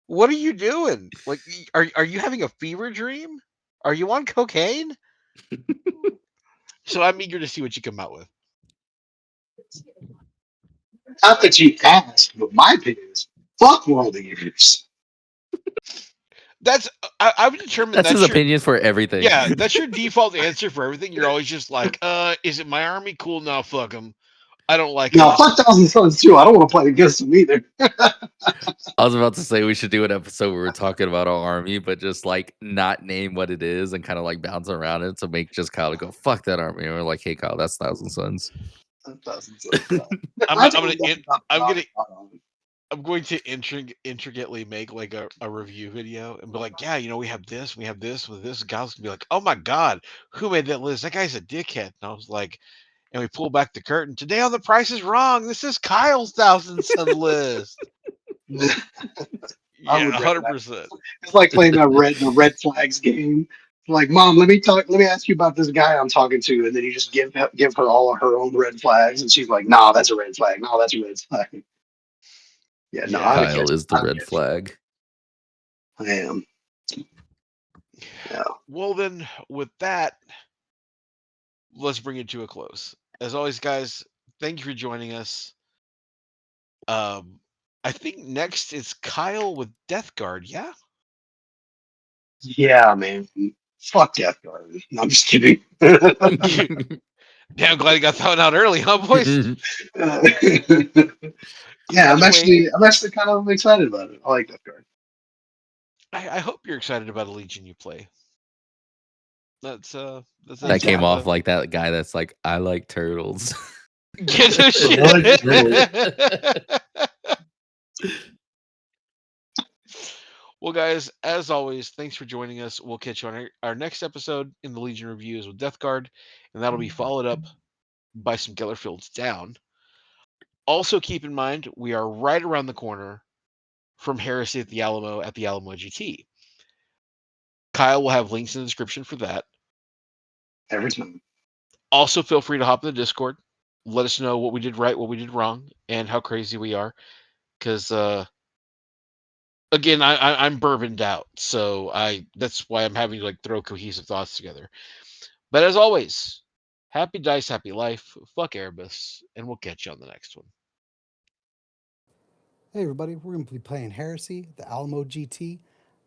What are you doing? Like, are you having a fever dream? Are you on cocaine? So I'm eager to see what you come out with. Not that you asked, but my opinion is fuck world eaters. That's I've determined That's his that's your opinion for everything. yeah, that's your default answer for everything. You're always just like, is it my army? Cool, no, fuck them. I don't like No, them. fuck Thousand Sons too. I don't want to play against them either. I was about to say we should do an episode where we're talking about our army, but just like not name what it is and kind of like bounce around it to make just Kyle go, fuck that army. And we're like, hey, Kyle, that's Thousand Sons. Thousand Sons. I'm I gonna don't know in- about the I'm gonna Dog. I'm going to intricately make like a review video and be like, yeah, we have this, with this. Guys can be like, oh my god, who made that list? That guy's a dickhead. And I was like, and we pull back the curtain. Today on The Price is Wrong, this is Kyle's Thousand Son list. I Yeah, would rather that. 100%. It's like playing the red flags game. Like, Mom, let me ask you about this guy I'm talking to, and then you just give her all of her own red flags, and she's like, "Nah, that's a red flag. No, that's a red flag." Yeah, no, Yeah. Kyle is the red flag. I am. Yeah. Well, then, with that, let's bring it to a close. As always, guys, thank you for joining us. I think next is Kyle with Death Guard. Yeah. Yeah, man. Fuck Death Guard. No, I'm just kidding. Damn, glad you got that one out early, huh, boys? Yeah, I'm Anyway, actually kind of excited about it. I like Death Guard. I hope you're excited about a Legion you play. That's That came Exactly. off like that guy that's like, I like turtles. Get no shit. Well, guys, as always, thanks for joining us. We'll catch you on our next episode in the Legion Reviews with Death Guard, and that'll be followed up by some Gellerfields Down. Also, keep in mind, we are right around the corner from Heresy at the Alamo GT. Kyle will have links in the description for that. Every time. Also, feel free to hop in the Discord. Let us know what we did right, what we did wrong, and how crazy we are. Because again, I'm bourboned out, so that's why I'm having to like throw cohesive thoughts together. But as always, happy dice, happy life. Fuck Erebus, and we'll catch you on the next one. Hey everybody, we're going to be playing Heresy, the Alamo GT,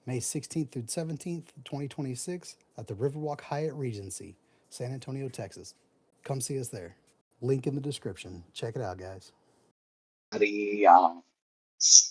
May 16th through 17th, 2026 at the Riverwalk Hyatt Regency, San Antonio, Texas. Come see us there. Link in the description. Check it out, guys. Adios.